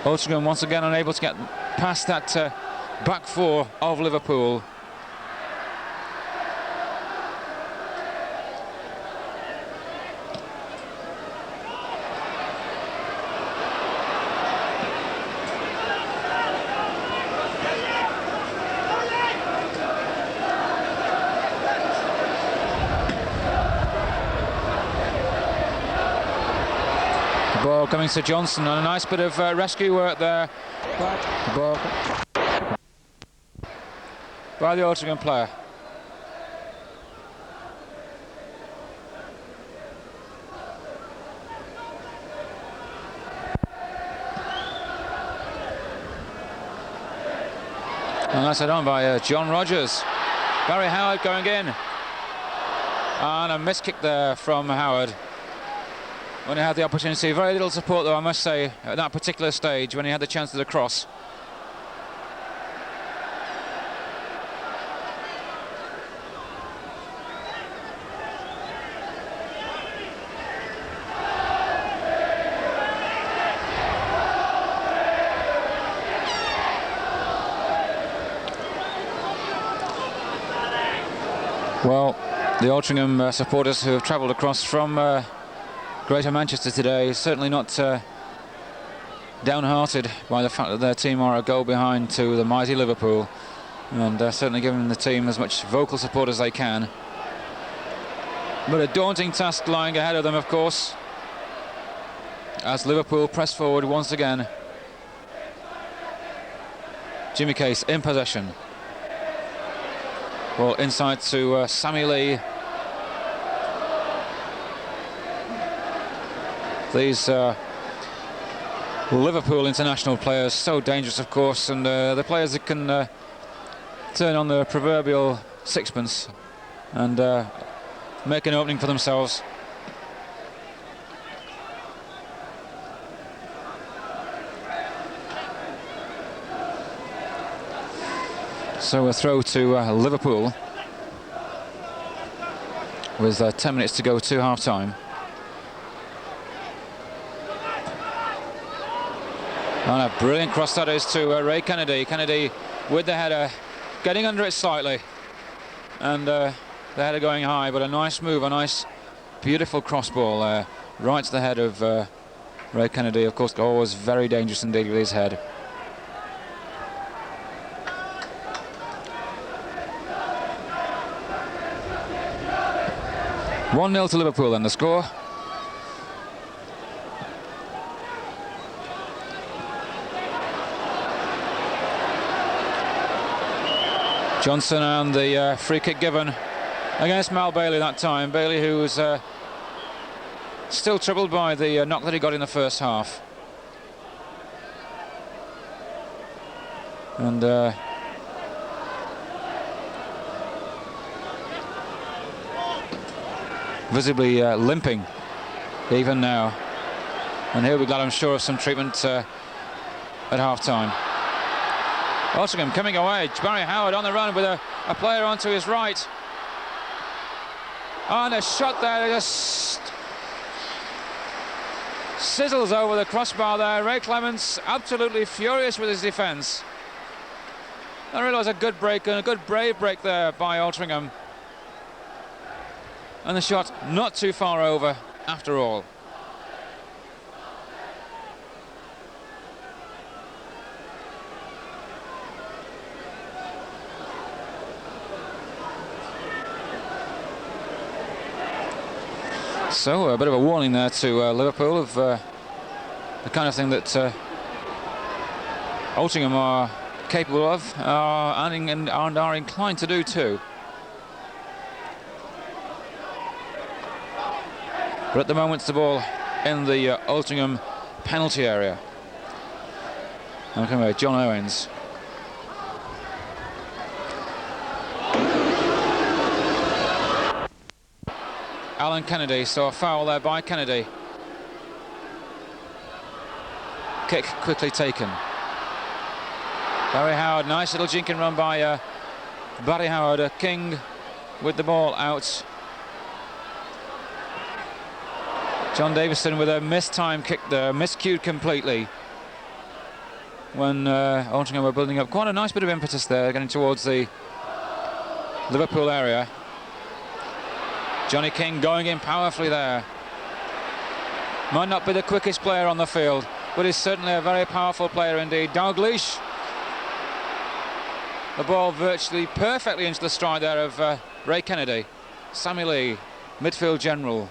Altrincham once again unable to get past that back four of Liverpool. Ball coming to Johnson, and a nice bit of rescue work there. The ball by the Altrincham player. And that's it on by John Rogers. Barry Howard going in. And a missed kick there from Howard. When he had the opportunity, very little support though, I must say, at that particular stage when he had the chance to the cross. Well, the Altrincham supporters who have travelled across from Greater Manchester today, certainly not downhearted by the fact that their team are a goal behind to the mighty Liverpool, and certainly giving the team as much vocal support as they can. But a daunting task lying ahead of them, of course, as Liverpool press forward once again. Jimmy Case in possession. Ball inside to Sammy Lee. These Liverpool international players, so dangerous of course, and the players that can turn on the proverbial sixpence and make an opening for themselves. So a throw to Liverpool with 10 minutes to go to half-time. And a brilliant cross that is to Ray Kennedy. Kennedy with the header, getting under it slightly, and the header going high, but a nice move, a nice beautiful cross ball there, right to the head of Ray Kennedy. Of course, always very dangerous indeed with his head. (1-0) to Liverpool then the score. Johnson and the free kick given against Mal Bailey that time. Bailey, who was Still troubled by the knock that he got in the first half. And visibly limping even now. And he'll be glad, I'm sure, of some treatment at half-time. Altrincham coming away. Barry Howard on the run with a player onto his right. And a shot there just sizzles over the crossbar there. Ray Clements absolutely furious with his defence. I realise a good break and a good brave break there by Altrincham. And the shot not too far over after all. So a bit of a warning there to Liverpool of the kind of thing that Altrincham are capable of and are inclined to do too. But at the moment the ball in the Altrincham penalty area. And coming away, John Owens. Alan Kennedy, so a foul there by Kennedy. Kick quickly taken. Barry Howard, nice little jinking run by Barry Howard. King with the ball out. John Davison with a mistimed kick there, miscued completely. When Altrincham were building up quite a nice bit of impetus there, getting towards the Liverpool area. Johnny King going in powerfully there. Might not be the quickest player on the field, but he's certainly a very powerful player indeed. Dalglish. The ball virtually perfectly into the stride there of Ray Kennedy. Sammy Lee, midfield general.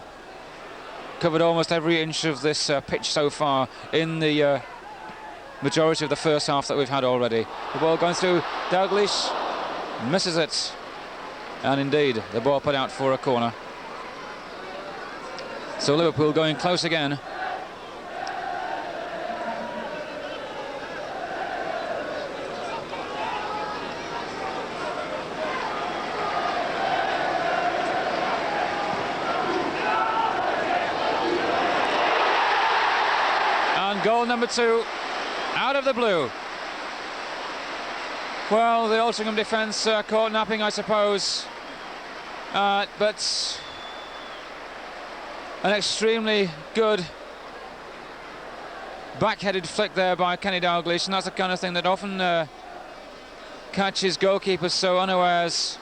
Covered almost every inch of this pitch so far in the majority of the first half that we've had already. The ball going through Dalglish, misses it. And indeed, the ball put out for a corner. So Liverpool going close again. And goal number 2, out of the blue. Well, the Altrincham defence caught napping, I suppose. But an extremely good back-headed flick there by Kenny Dalglish, and that's the kind of thing that often catches goalkeepers so unawares.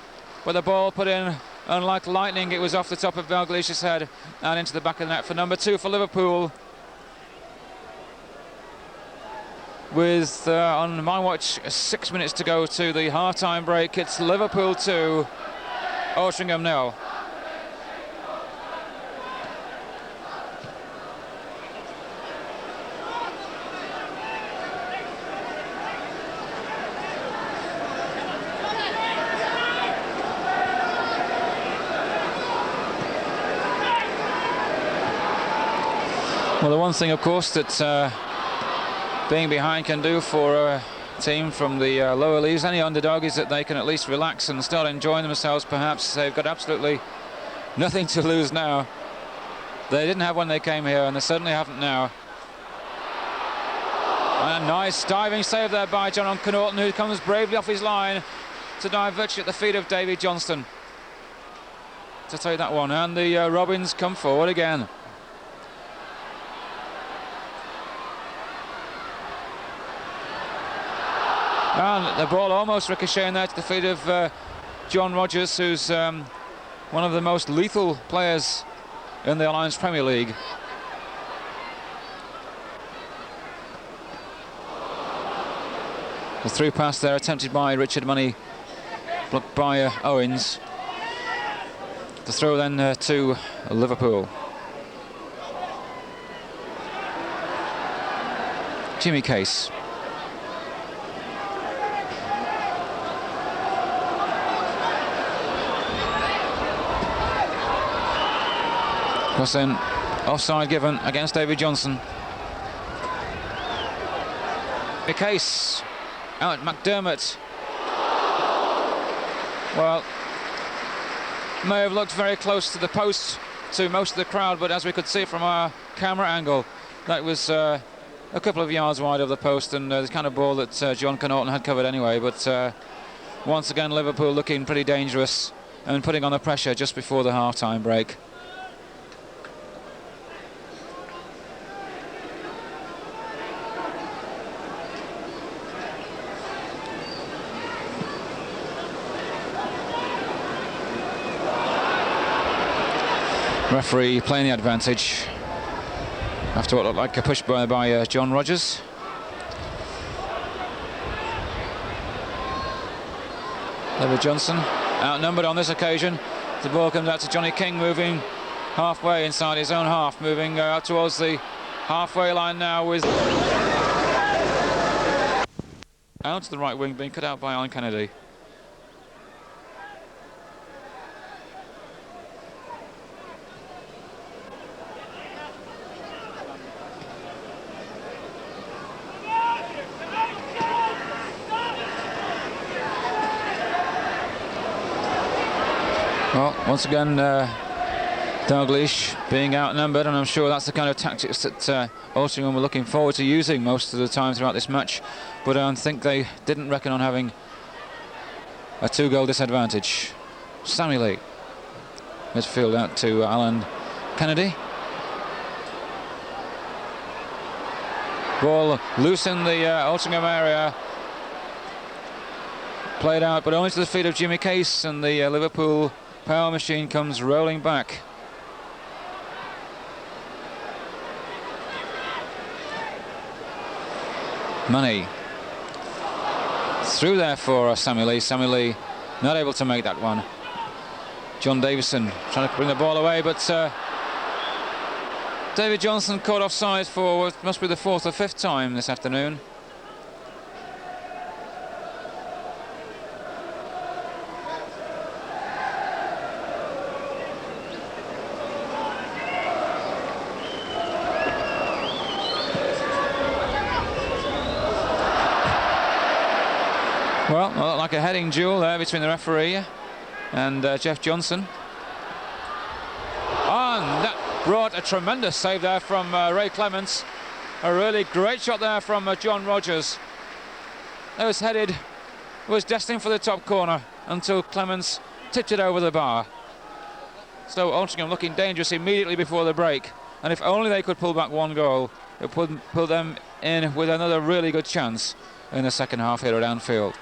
But the ball put in, and like lightning, it was off the top of Dalglish's head and into the back of the net for number 2 for Liverpool. With, on my watch, 6 minutes to go to the half-time break. It's Liverpool 2, Altrincham 0. Well, the one thing, of course, that being behind can do for a team from the lower leagues, any underdog, is that they can at least relax and start enjoying themselves. Perhaps they've got absolutely nothing to lose now. They didn't have when they came here, and they certainly haven't now. And a nice diving save there by John O'Connorton, who comes bravely off his line to dive virtually at the feet of Davy Johnston to take that one. And the Robins come forward again. And the ball almost ricocheting there to the feet of John Rogers, who's one of the most lethal players in the Alliance Premier League. The through pass there attempted by Richard Money, blocked by Owens. The throw then to Liverpool. Jimmy Case. Cross in Offside given against David Johnson. The case out McDermott. Well, may have looked very close to the post to most of the crowd, but as we could see from our camera angle, that was a couple of yards wide of the post, and the kind of ball that John Connaughton had covered anyway. But once again, Liverpool looking pretty dangerous and putting on the pressure just before the half-time break. Referee playing the advantage after what looked like a push by John Rogers. David Johnson outnumbered on this occasion. The ball comes out to Johnny King, moving halfway inside his own half, moving out towards the halfway line now, with out to the right wing, being cut out by Alan Kennedy. Well, once again, Dalglish being outnumbered, and I'm sure that's the kind of tactics that Altrincham were looking forward to using most of the time throughout this match, but I think they didn't reckon on having a 2-goal disadvantage. Sammy Lee. Midfield out to Alan Kennedy. Ball loose in the Altrincham area. Played out, but only to the feet of Jimmy Case, and the Liverpool power machine comes rolling back. Money through there for Sammy Lee. Sammy Lee not able to make that one. John Davison trying to bring the ball away, but David Johnson caught offside for what must be the 4th or 5th time this afternoon. Well, like a heading duel there between the referee and Jeff Johnson. And that brought a tremendous save there from Ray Clements. A really great shot there from John Rogers. It was headed, was destined for the top corner until Clements tipped it over the bar. So Altrincham looking dangerous immediately before the break. And if only they could pull back 1 goal, it would put them in with another really good chance in the second half here at Anfield.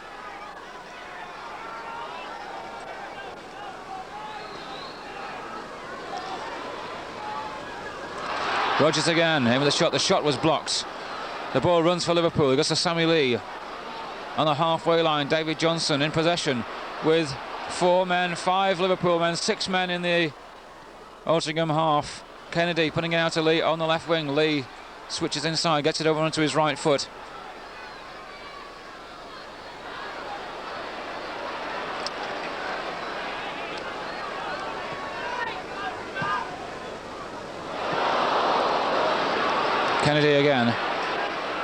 Rogers again, in with the shot. The shot was blocked. The ball runs for Liverpool. It goes to Sammy Lee on the halfway line. David Johnson in possession with 4 men, 5 Liverpool men, 6 men in the Altrincham half. Kennedy putting it out to Lee on the left wing. Lee switches inside, gets it over onto his right foot. Kennedy again.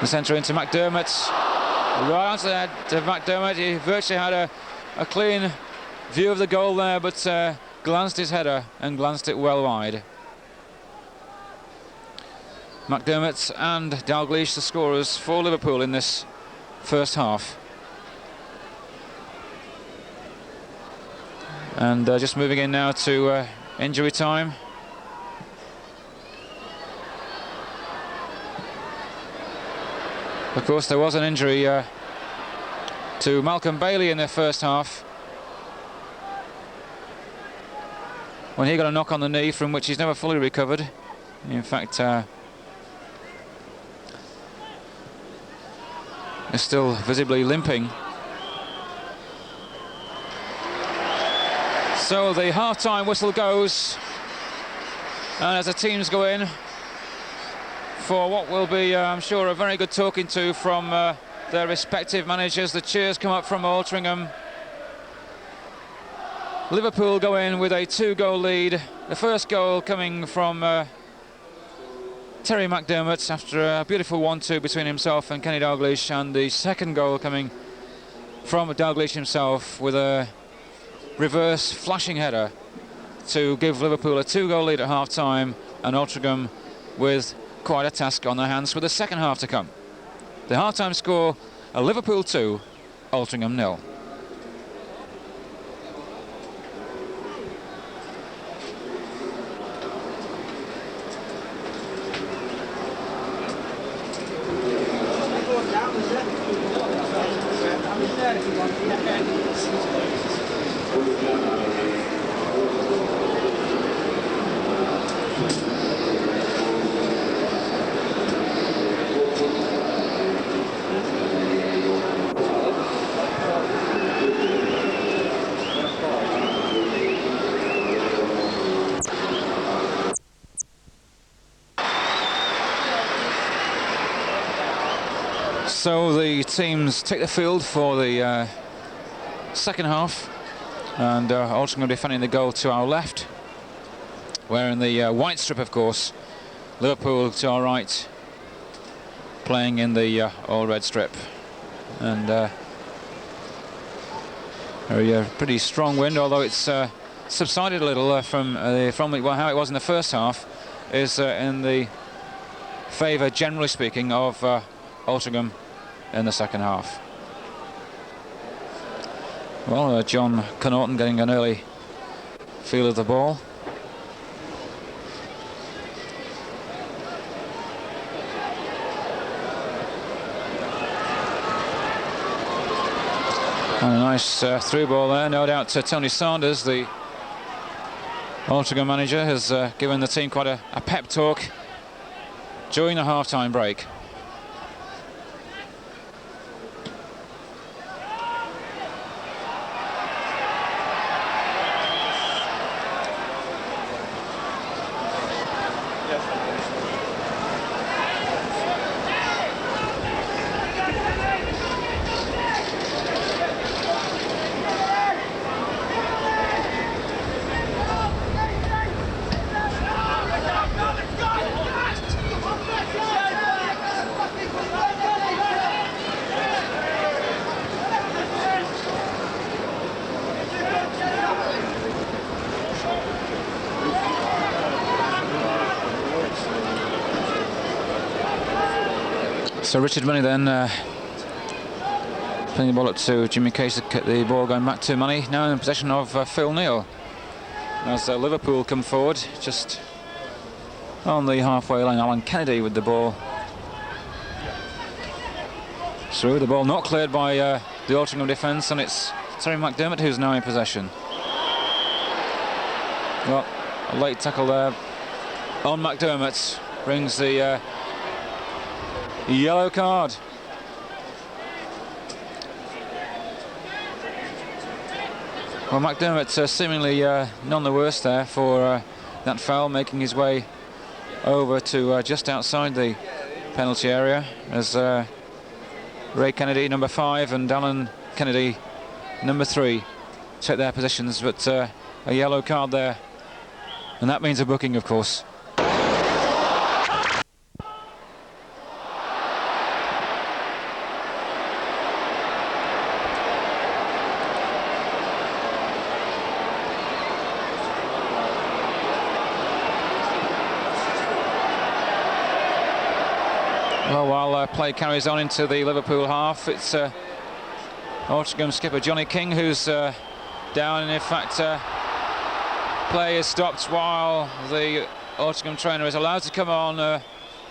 The centre into McDermott. Right onto the head to McDermott. He virtually had a clean view of the goal there, but glanced his header and glanced it well wide. McDermott and Dalglish, the scorers for Liverpool in this first half. And just moving in now to injury time. Of course, there was an injury to Malcolm Bailey in the first half, when he got a knock on the knee from which he's never fully recovered. In fact, is still visibly limping. So the half-time whistle goes, and as the teams go in for what will be, I'm sure, a very good talking to from their respective managers. The cheers come up from Altrincham. Liverpool go in with a 2-goal lead. The first goal coming from Terry McDermott after a beautiful 1-2 between himself and Kenny Dalglish, and the second goal coming from Dalglish himself with a reverse flashing header to give Liverpool a 2-goal lead at half-time, and Altrincham with quite a task on their hands with the second half to come. The half-time score, a Liverpool 2, Altrincham 0. So the teams take the field for the second half, and Altrincham defending the goal to our left, where in the white strip, of course, Liverpool to our right, playing in the all red strip. And a pretty strong wind, although it's subsided a little from how it was in the first half, is in the favour, generally speaking, of Altrincham in the second half. Well, John Connaughton getting an early feel of the ball. And a nice through ball there, no doubt Tony Sanders, the Altrincham manager, has given the team quite a pep talk during the half-time break. So Richard Money then putting the ball up to Jimmy Case, the ball going back to Money, now in possession of Phil Neal. As Liverpool come forward, just on the halfway line, Alan Kennedy with the ball through. The ball not cleared by the Altrincham defence, and it's Terry McDermott who's now in possession. Well, a late tackle there on McDermott brings the yellow card. Well, McDermott seemingly none the worse there for that foul, making his way over to just outside the penalty area, as Ray Kennedy, number 5, and Alan Kennedy, number 3, take their positions, but a yellow card there, and that means a booking, of course. Well, while play carries on into the Liverpool half, it's Altrincham skipper Johnny King who's down, and in fact play is stopped while the Altrincham trainer is allowed to come on.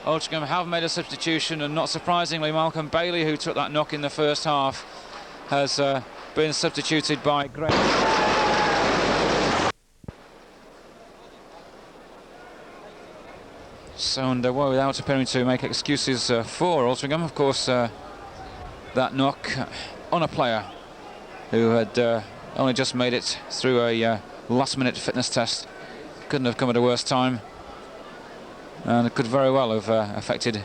Altrincham have made a substitution, and not surprisingly Malcolm Bailey, who took that knock in the first half, has been substituted by Greg. So, and without appearing to make excuses for Altrincham, of course, that knock on a player who had only just made it through a last-minute fitness test couldn't have come at a worse time, and it could very well have affected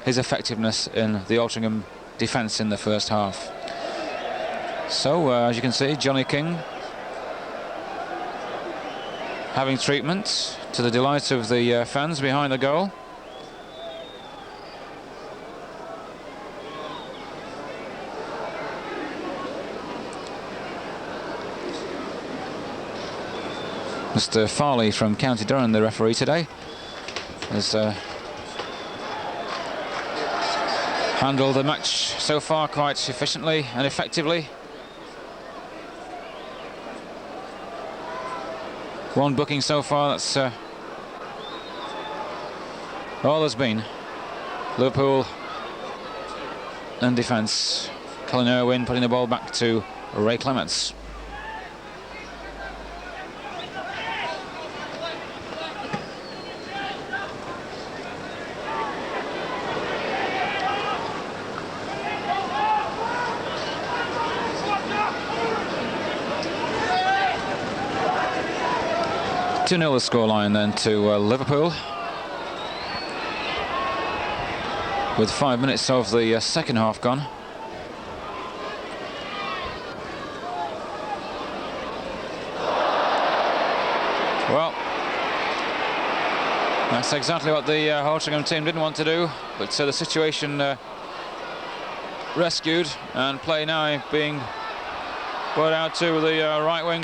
his effectiveness in the Altrincham defence in the first half. So, as you can see, Johnny King having treatment to the delight of the fans behind the goal. Mr. Farley from County Durham, the referee today, has handled the match so far quite efficiently and effectively. One booking so far, that's all there's been. Liverpool in defence. Colin Irwin putting the ball back to Ray Clements. Two 2-0 the scoreline then to Liverpool, with 5 minutes of the second half gone. Well, that's exactly what the Altrincham team didn't want to do, but the situation rescued, and play now being brought out to the right wing.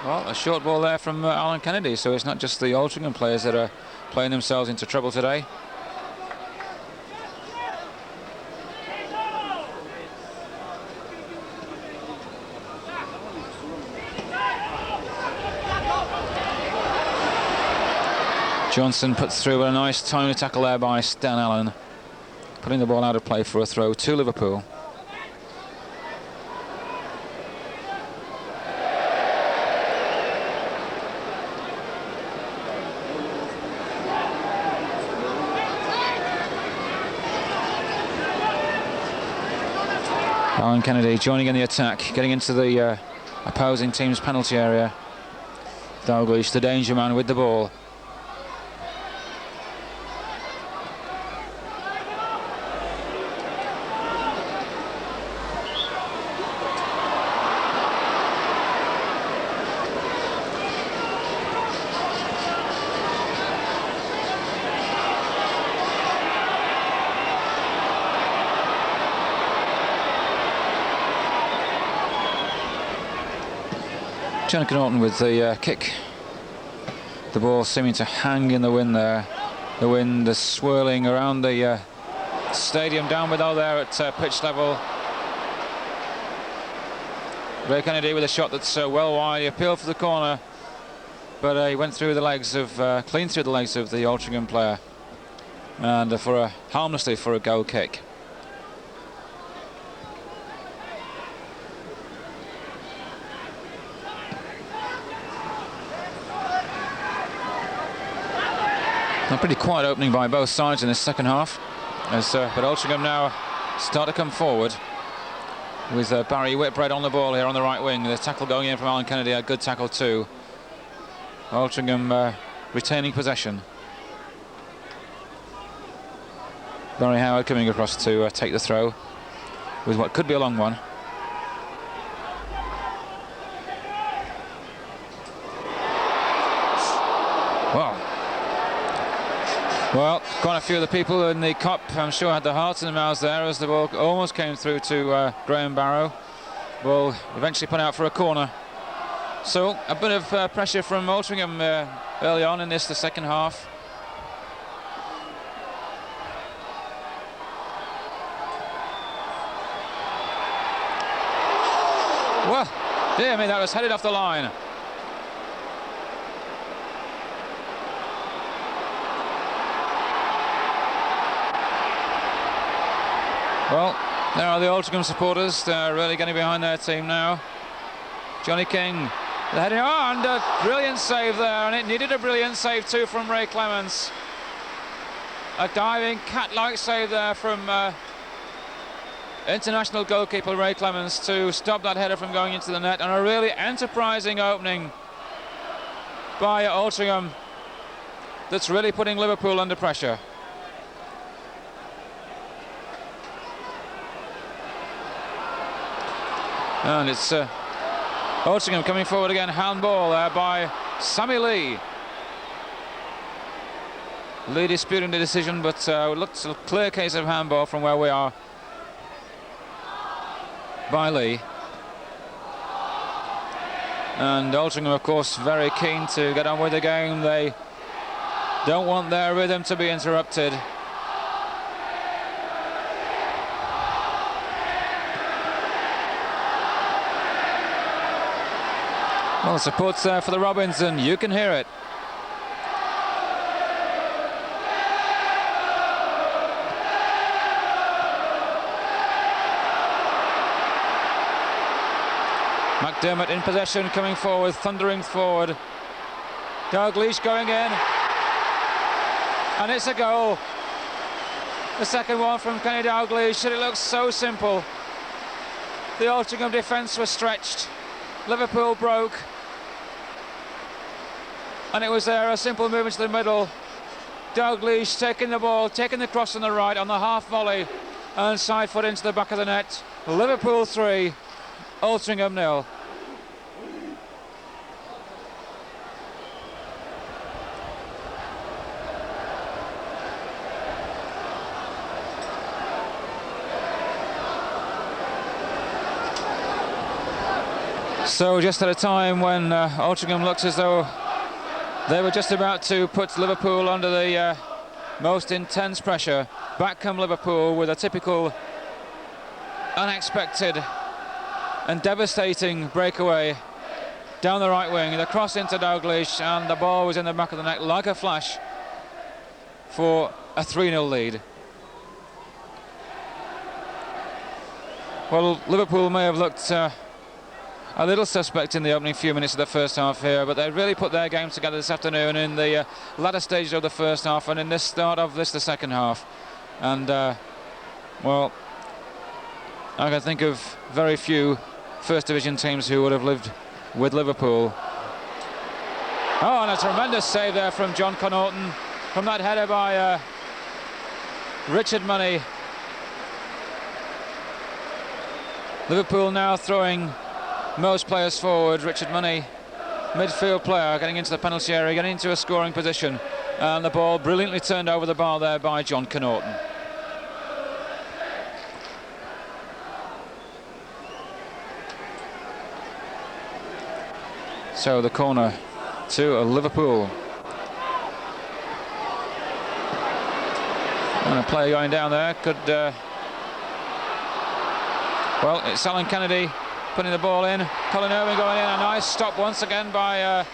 Well, a short ball there from Alan Kennedy, so it's not just the Altrincham players that are playing themselves into trouble today. Johnson put through a nice timely tackle there by Stan Allen, putting the ball out of play for a throw to Liverpool. Alan Kennedy joining in the attack, getting into the opposing team's penalty area. Dalglish, the danger man, with the ball. Jonathan Norton with the kick. The ball seeming to hang in the wind there. The wind is swirling around the stadium down below there at pitch level. Ray Kennedy with a shot that's well wide. He appealed for the corner, but he went through the legs of, clean through the legs of the Altrincham player, and harmlessly for a goal kick. A pretty quiet opening by both sides in this second half, but Altrincham now start to come forward with Barry Whitbread on the ball here on the right wing. The tackle going in from Alan Kennedy, a good tackle too. Altrincham retaining possession. Barry Howard coming across to take the throw with what could be a long one. Well, quite a few of the people in the Kop, I'm sure, had their hearts in their mouths there as the ball almost came through to Graham Barrow. Ball eventually put out for a corner. So a bit of pressure from Altrincham early on in the second half. Well, dear me, that was headed off the line. Well, there are the Altrincham supporters. They're really getting behind their team now. Johnny King, the heading on, a brilliant save there, and it needed a brilliant save too from Ray Clements. A diving cat-like save there from international goalkeeper Ray Clements to stop that header from going into the net, and a really enterprising opening by Altrincham that's really putting Liverpool under pressure. And it's Altrincham coming forward again, handball there by Sammy Lee. Lee disputing the decision, but it looks a clear case of handball from where we are by Lee. And Altrincham, of course, very keen to get on with the game. They don't want their rhythm to be interrupted. Well, support's there for the Robins, and you can hear it. McDermott in possession, coming forward, thundering forward. Dalglish going in. And it's a goal. The second one from Kenny Dalglish, and it looks so simple. The Altrincham defence was stretched. Liverpool broke. And it was there, a simple movement to the middle. Dalglish taking the ball, taking the cross on the right on the half volley, and side foot into the back of the net. Liverpool 3, Altrincham 0. So just at a time when Altrincham looks as though they were just about to put Liverpool under the most intense pressure, back come Liverpool with a typical unexpected and devastating breakaway down the right wing. The cross into Dalglish, and the ball was in the back of the net like a flash for a 3-0 lead. Well, Liverpool may have looked a little suspect in the opening few minutes of the first half here, but they really put their game together this afternoon in the latter stages of the first half and in this start of the second half. And well, I can think of very few First Division teams who would have lived with Liverpool. Oh, and a tremendous save there from John Connaughton from that header by Richard Money. Liverpool now throwing most players forward. Richard Money, midfield player, getting into the penalty area, getting into a scoring position, and the ball brilliantly turned over the bar there by John Connaughton. So the corner to Liverpool. And a player going down there could well, it's Alan Kennedy putting the ball in. Colin Irwin going in. A nice stop once again by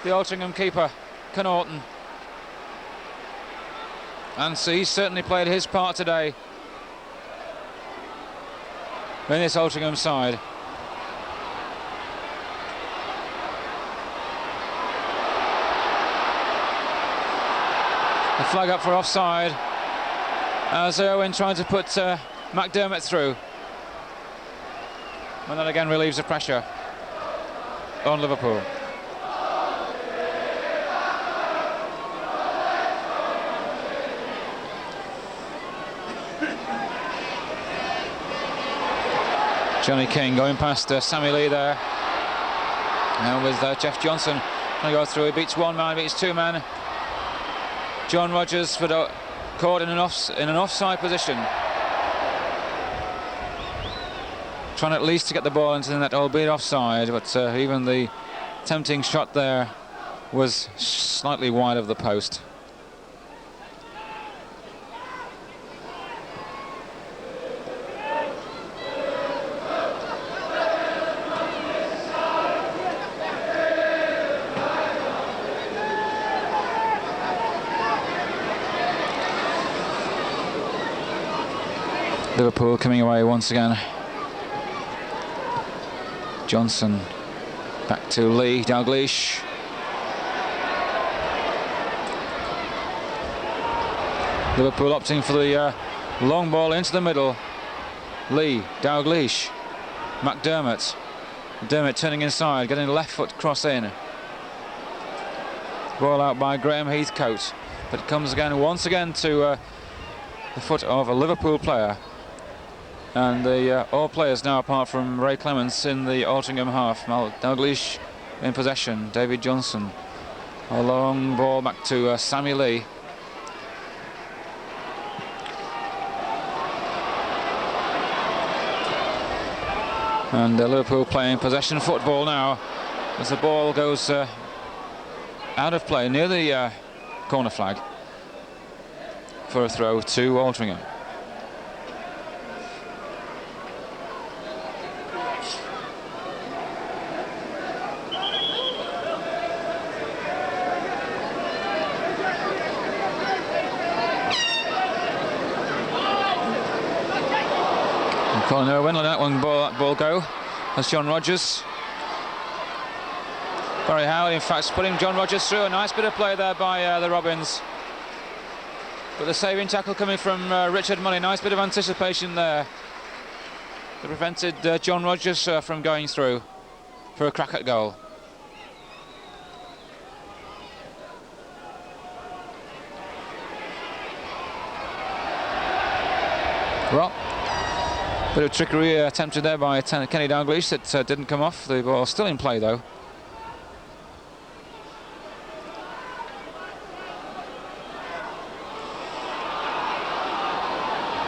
the Altrincham keeper, Connaughton. And so he's certainly played his part today in this Altrincham side. The flag up for offside as Irwin trying to put McDermott through. And that again relieves the pressure on Liverpool. Johnny King going past Sammy Lee there. Now with Jeff Johnson going to go through. He beats one man, beats two men. John Rogers caught in an offside position, trying at least to get the ball into the net, albeit offside, but even the tempting shot there was slightly wide of the post. Liverpool coming away once again. Johnson back to Lee, Dalglish. Liverpool opting for the long ball into the middle. Lee, Dalglish, McDermott. McDermott turning inside, getting a left foot cross in. Ball out by Graham Heathcote, but it comes again, once again, to the foot of a Liverpool player. And all players now, apart from Ray Clements, in the Altrincham half. Dalglish in possession, David Johnson. A long ball back to Sammy Lee. And Liverpool playing possession football now as the ball goes out of play near the corner flag for a throw to Altrincham. Colin Irwin let that ball go as John Rogers. Barry Howard, in fact, putting John Rogers through. A nice bit of play there by the Robins. But the saving tackle coming from Richard Money. Nice bit of anticipation there that prevented John Rogers from going through for a crack at goal. Well, bit of trickery attempted there by Kenny Dalglish that didn't come off. The ball still in play though.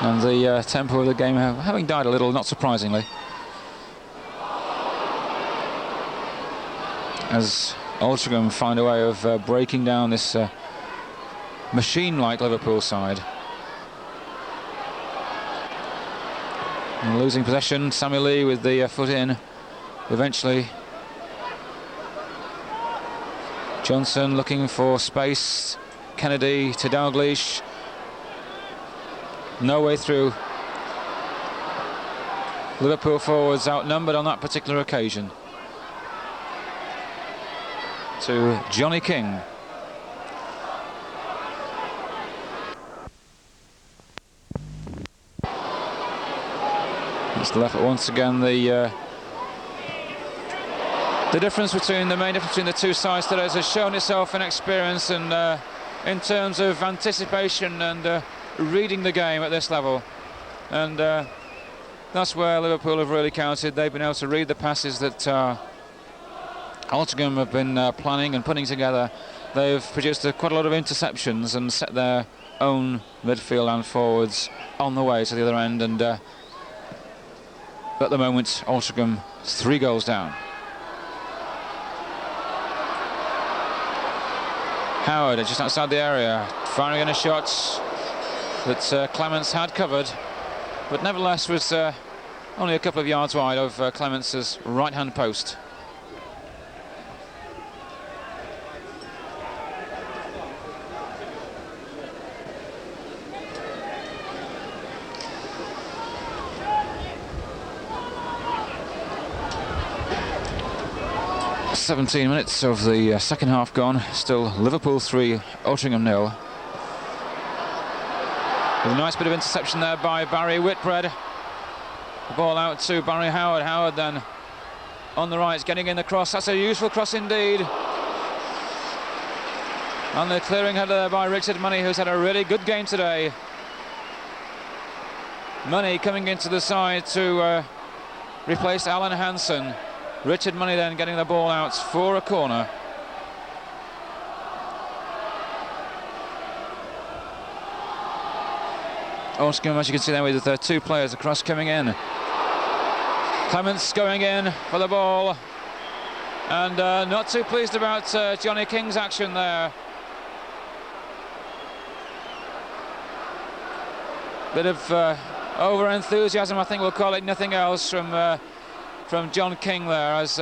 And the tempo of the game having died a little, not surprisingly, as Altrincham find a way of breaking down this machine-like Liverpool side. And losing possession, Sammy Lee with the foot in. Eventually, Johnson looking for space. Kennedy to Dalglish. No way through. Liverpool forwards outnumbered on that particular occasion. To Johnny King. It's left once again the difference between the main difference between the two sides today has shown itself in experience and in terms of anticipation and reading the game at this level, and that's where Liverpool have really counted. They've been able to read the passes that Altrincham have been planning and putting together. They've produced quite a lot of interceptions and set their own midfield and forwards on the way to the other end, and at the moment Altrincham 3 goals down. Howard just outside the area, firing in a shot that Clements had covered, but nevertheless was only a couple of yards wide of Clements' right-hand post. "17 minutes of the second half gone, still Liverpool 3, Altrincham 0. With a nice bit of interception there by Barry Whitbread. The ball out to Barry Howard. Howard then on the right, getting in the cross. That's a useful cross indeed. And the clearing header there by Richard Money, who's had a really good game today. Money coming into the side to replace Alan Hansen. Richard Money then getting the ball out for a corner. Altrincham, as you can see there, with 2 players across coming in. Clements going in for the ball, and not too pleased about Johnny King's action there. Bit of over enthusiasm, I think we'll call it, nothing else from John King there, as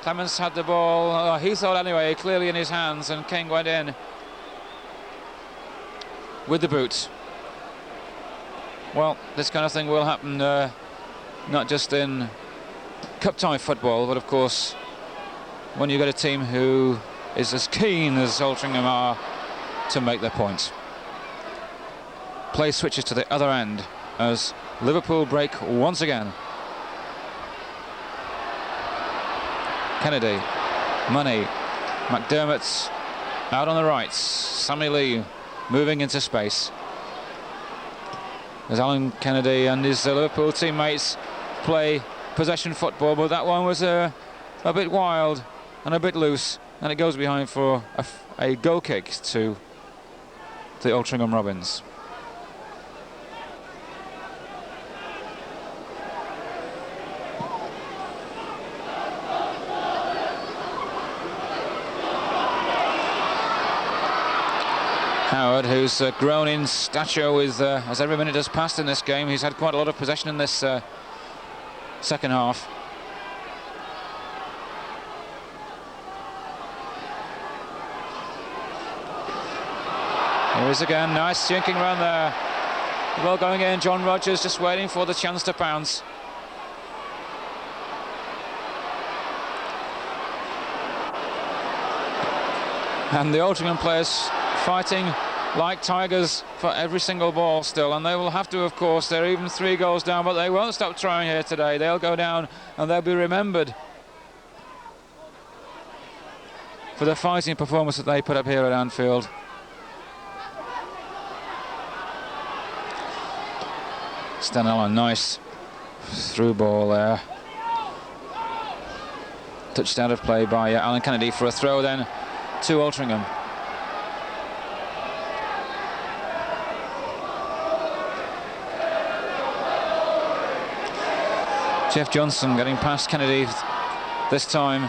Clements had the ball, he thought anyway, clearly in his hands, and King went in with the boot. Well, this kind of thing will happen not just in cup-tie football, but of course when you get a team who is as keen as Altrincham are to make their point. Play switches to the other end as Liverpool break once again. Kennedy, Money, McDermott out on the right, Sammy Lee moving into space. As Alan Kennedy and his Liverpool teammates play possession football, but that one was a bit wild and a bit loose, and it goes behind for a goal kick to the Altrincham Robins. Howard, who's grown in stature with as every minute has passed in this game. He's had quite a lot of possession in this second half. Here he is again, nice sinking run there. Well going in, John Rogers just waiting for the chance to pounce. And the Altrincham players fighting like tigers for every single ball still, and they will have to, of course. They're even 3 goals down, but they won't stop trying here today. They'll go down and they'll be remembered for the fighting performance that they put up here at Anfield. Stan Allen, nice through ball there. Touched out of play by Alan Kennedy for a throw then to Altrincham. Jeff Johnson getting past Kennedy this time.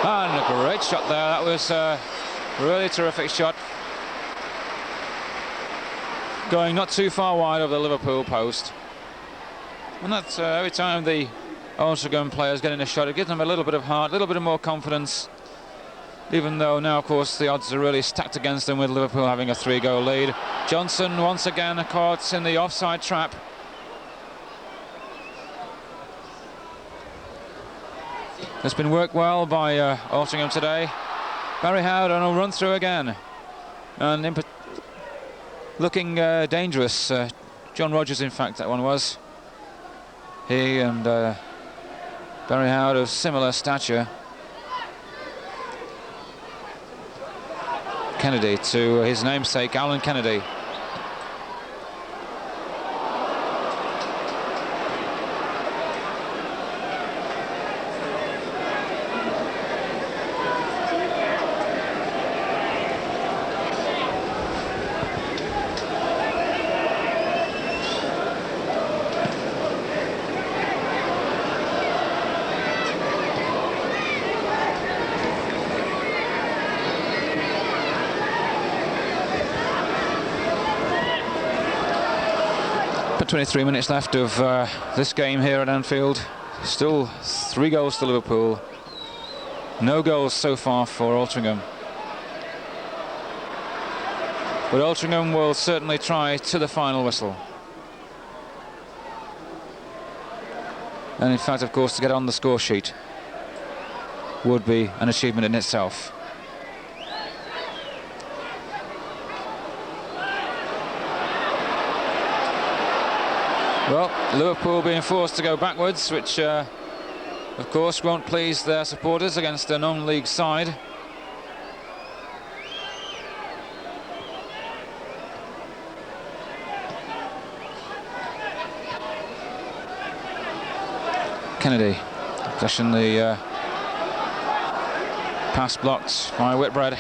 And a great shot there. That was a really terrific shot. Going not too far wide of the Liverpool post. And that's every time the Altrincham players get in a shot, it gives them a little bit of heart, a little bit of more confidence. Even though now, of course, the odds are really stacked against them with Liverpool having a 3-goal lead. Johnson once again caught in the offside trap. It's been worked well by Altrincham today. Barry Howard on a run through again. And looking dangerous. John Rogers, in fact, that one was. He and Barry Howard of similar stature. Kennedy to his namesake, Alan Kennedy. But 23 minutes left of this game here at Anfield. Still 3 goals to Liverpool. No goals so far for Altrincham. But Altrincham will certainly try to the final whistle. And in fact, of course, to get on the score sheet would be an achievement in itself. Well, Liverpool being forced to go backwards, which of course won't please their supporters against a non-league side. Kennedy, possession, the pass blocked by Whitbread.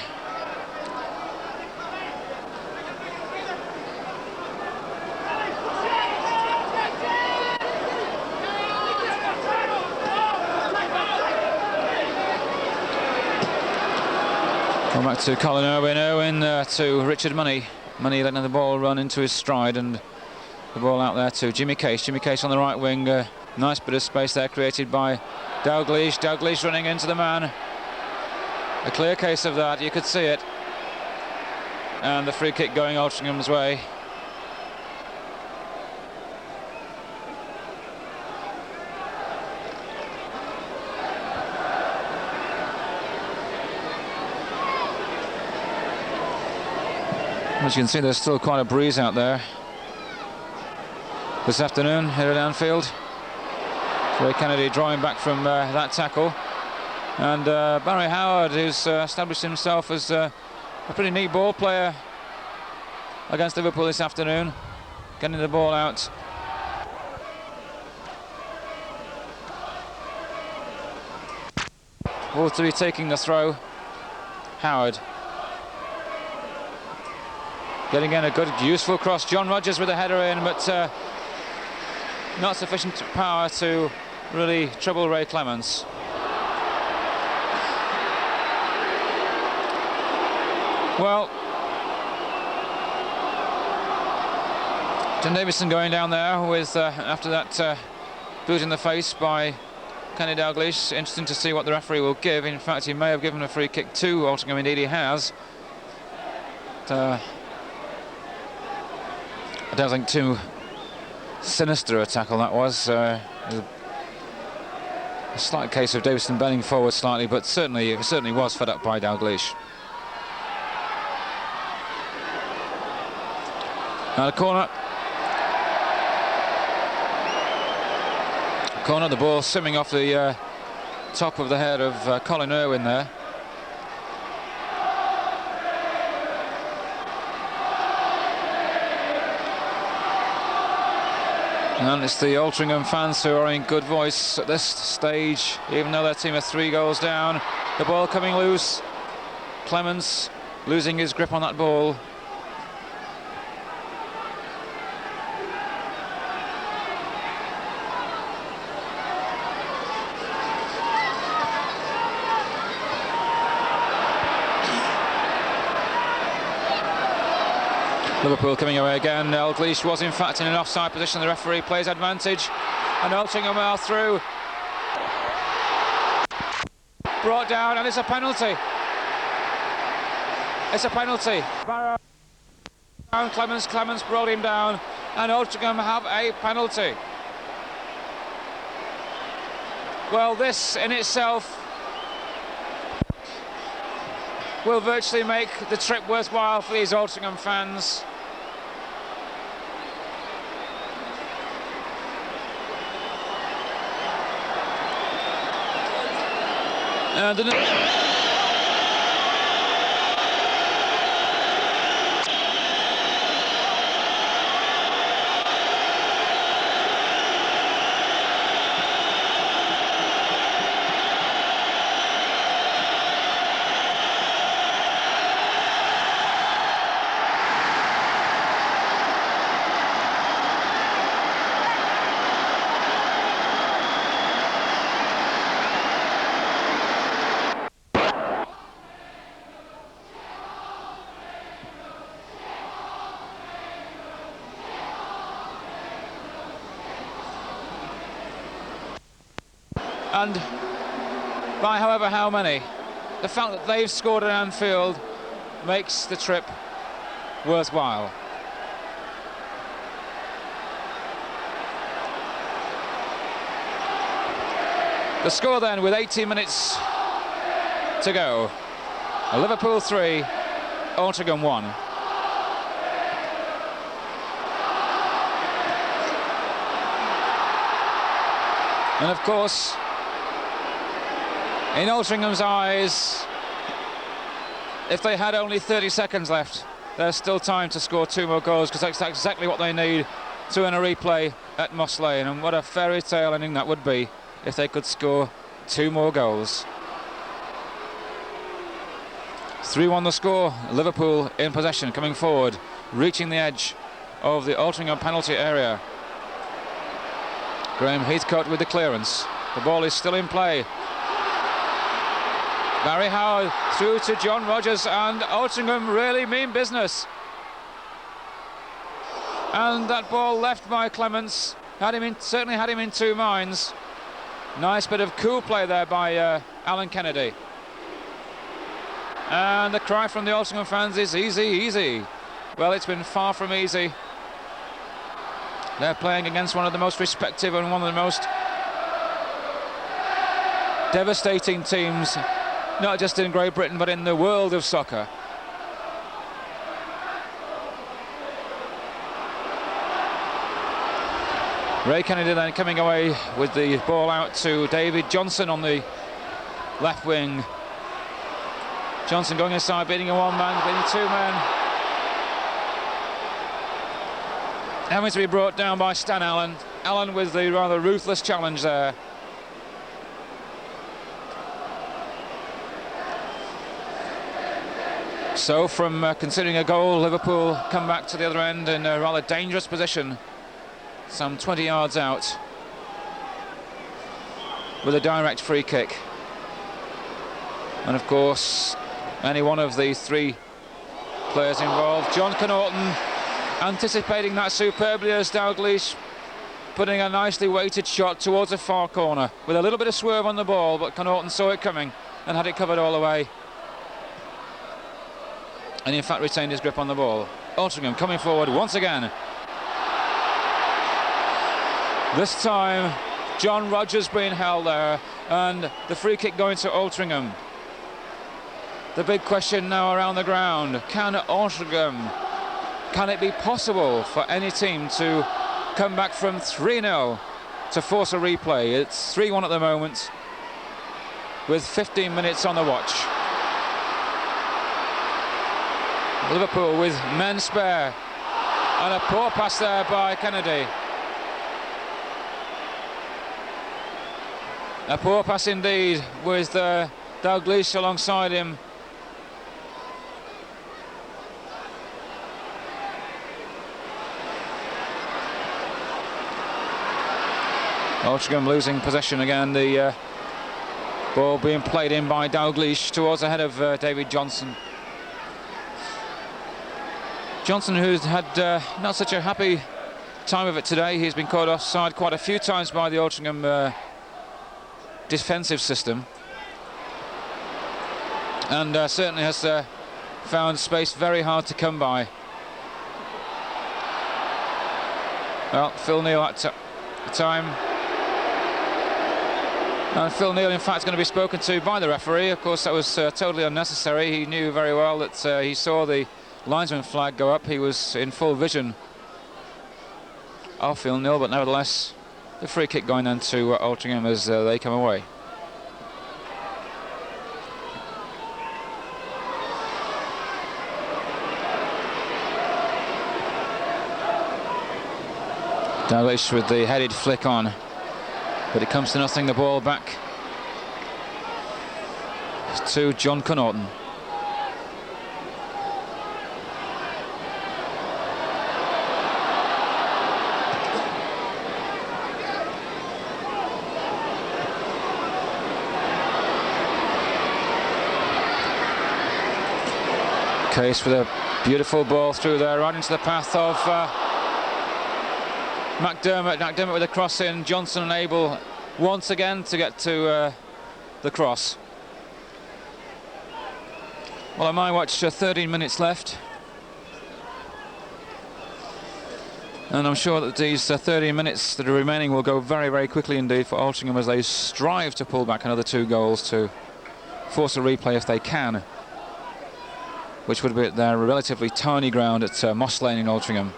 Back to Colin Irwin. Irwin to Richard Money. Money letting the ball run into his stride, and the ball out there to Jimmy Case. Jimmy Case on the right wing. Nice bit of space there created by Dalglish. Dalglish running into the man. A clear case of that, you could see it. And the free kick going Altringham's way. As you can see, there's still quite a breeze out there this afternoon here at Anfield. Ray Kennedy drawing back from that tackle. And Barry Howard, who's established himself as a pretty neat ball player against Liverpool this afternoon, getting the ball out. Ball to be taking the throw. Howard. Getting in a good, useful cross. John Rogers with a header in, but not sufficient power to really trouble Ray Clemence. Well, John Davison going down there with after that boot in the face by Kenny Dalglish. Interesting to see what the referee will give. In fact, he may have given a free kick to Altrincham, indeed he has. But, I don't think too sinister a tackle that was. A slight case of Davison bending forward slightly, but certainly was fed up by Dalglish. Now the corner. The ball swimming off the top of the head of Colin Irwin there. And it's the Altrincham fans who are in good voice at this stage, even though their team are 3 goals down. The ball coming loose. Clements losing his grip on that ball. Liverpool coming away again. Dalglish was in fact in an offside position. The referee plays advantage, and Altrincham are through. Brought down, and it's a penalty. It's a penalty. Barrow down, Clements brought him down, and Altrincham have a penalty. Well, this in itself will virtually make the trip worthwhile for these Altrincham fans. And by however how many, the fact that they've scored at Anfield makes the trip worthwhile. The score then, with 18 minutes to go: Liverpool 3, Altrincham 1. And of course, in Altrincham's eyes, if they had only 30 seconds left, there's still time to score 2 more goals, because that's exactly what they need to win a replay at Moss Lane. And what a fairy tale ending that would be if they could score 2 more goals. 3-1 the score. Liverpool in possession, coming forward, reaching the edge of the Altrincham penalty area. Graham Heathcote with the clearance. The ball is still in play. Barry Howard through to John Rogers, and Altrincham really mean business. And that ball left by Clements certainly had him in 2 minds. Nice bit of cool play there by Alan Kennedy. And the cry from the Altrincham fans is easy, easy. Well, it's been far from easy. They're playing against one of the most respected and one of the most devastating teams, not just in Great Britain, but in the world of soccer. Ray Kennedy then coming away with the ball out to David Johnson on the left wing. Johnson going inside, beating a 1-man, beating 2 men. Having to be brought down by Stan Allen. Allen with the rather ruthless challenge there. So from considering a goal, Liverpool come back to the other end in a rather dangerous position, some 20 yards out, with a direct free kick. And of course, any one of the 3 players involved, John Connaughton anticipating that superbly as Dalglish putting a nicely weighted shot towards the far corner with a little bit of swerve on the ball, but Connaughton saw it coming and had it covered all the way, and in fact retained his grip on the ball. Altrincham coming forward once again. This time John Rogers being held there, and the free kick going to Altrincham. The big question now around the ground, can it be possible for any team to come back from 3-0 to force a replay? It's 3-1 at the moment with 15 minutes on the watch. Liverpool with men spare, and a poor pass there by Kennedy. A poor pass indeed with Dalglish alongside him. Altrincham losing possession again. The ball being played in by Dalglish towards the head of David Johnson. Johnson, who's had not such a happy time of it today. He's been caught offside quite a few times by the Altrincham defensive system, and certainly has found space very hard to come by. Well, Phil Neal at the time, and Phil Neal in fact is going to be spoken to by the referee. Of course that was totally unnecessary. He knew very well that he saw the linesman flag go up. He was in full vision of Phil Neal, but nevertheless the free kick going then to Altrincham as they come away. Dalglish with the headed flick on, but it comes to nothing. The ball back to John Connaughton. Case with a beautiful ball through there, right into the path of McDermott. McDermott with a cross in. Johnson unable once again to get to the cross. Well, on my watch, 13 minutes left, and I'm sure that these 13 minutes that are remaining will go very, very quickly indeed for Altrincham as they strive to pull back another 2 goals to force a replay if they can, which would be at their relatively tiny ground at Moss Lane in Altrincham.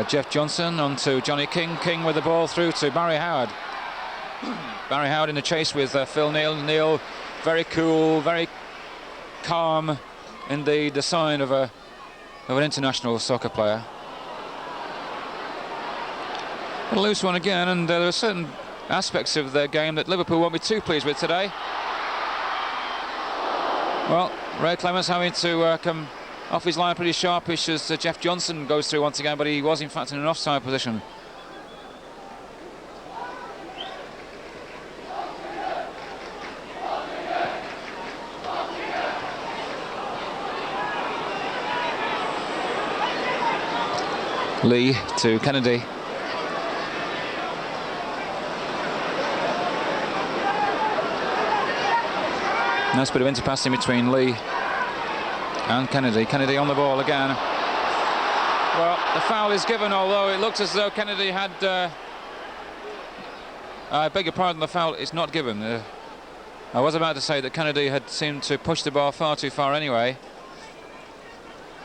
Jeff Johnson on to Johnny King. King with the ball through to Barry Howard. Barry Howard in the chase with Phil Neal. Neal very cool, very calm, indeed the sign of an international soccer player. A loose one again, and there are certain aspects of their game that Liverpool won't be too pleased with today. Well, Ray Clements having to come off his line pretty sharpish as Jeff Johnson goes through once again, but he was in fact in an offside position. Lee to Kennedy. Nice bit of interpassing between Lee and Kennedy. Kennedy on the ball again. Well, the foul is given, although it looks as though Kennedy had... I beg your pardon, the foul is not given. I was about to say that Kennedy had seemed to push the ball far too far anyway.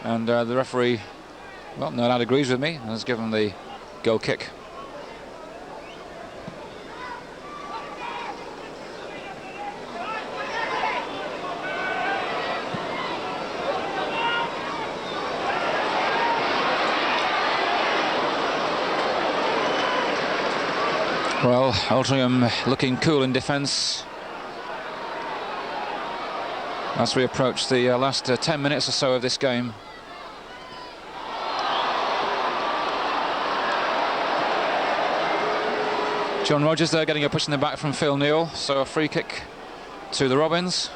And the referee, well, no doubt agrees with me, and has given the goal kick. Well, Altrincham looking cool in defence as we approach the last 10 minutes or so of this game. John Rogers there getting a push in the back from Phil Neal, so a free kick to the Robins.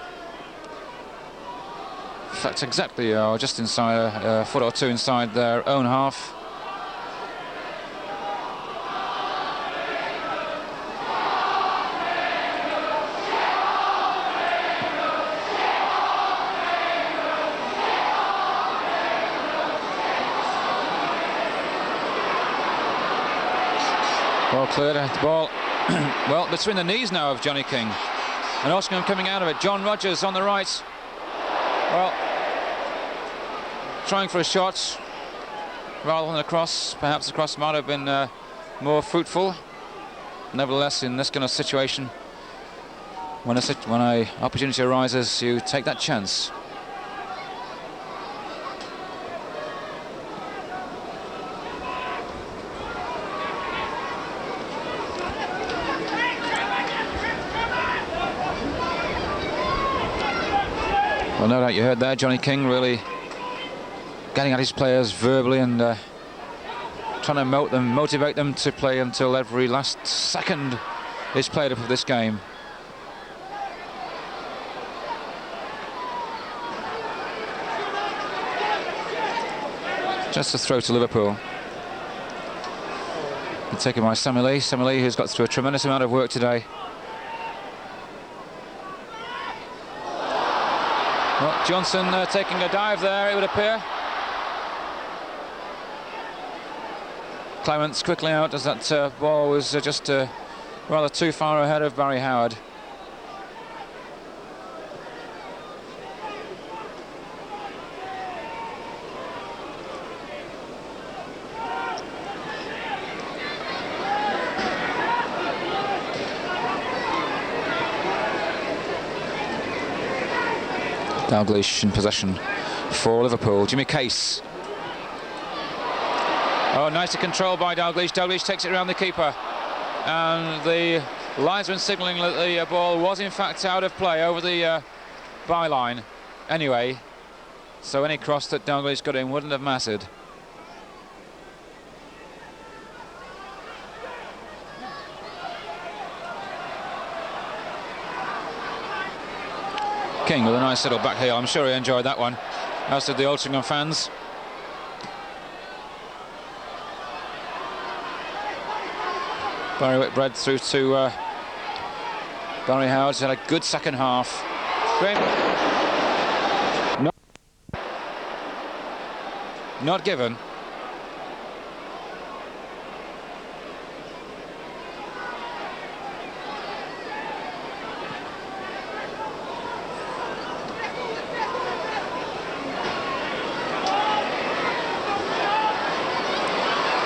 In fact, exactly just inside a foot or two inside their own half. Ball cleared, the ball, well, between the knees now of Johnny King. And Altrincham coming out of it. John Rogers on the right. Well, trying for a shot rather than a cross. Perhaps the cross might have been more fruitful. Nevertheless, in this kind of situation, when a opportunity arises, you take that chance. Well, no doubt you heard there, Johnny King really getting at his players verbally and trying to motivate them to play until every last second is played up of this game. Just a throw to Liverpool. Taken by Sammy Lee, who's got through a tremendous amount of work today. Well, Johnson taking a dive there, it would appear. Clements quickly out as that ball was just rather too far ahead of Barry Howard. Dalglish in possession for Liverpool. Jimmy Case. Oh, nicely controlled by Dalglish. Dalglish takes it around the keeper. And the linesman signalling that the ball was in fact out of play over the byline. Anyway, so any cross that Dalglish got in wouldn't have mattered. King with a nice little back heel. I'm sure he enjoyed that one, as did the Altrincham fans. Barry Whitbread through to Barry Howard. He's had a good second half. Not given.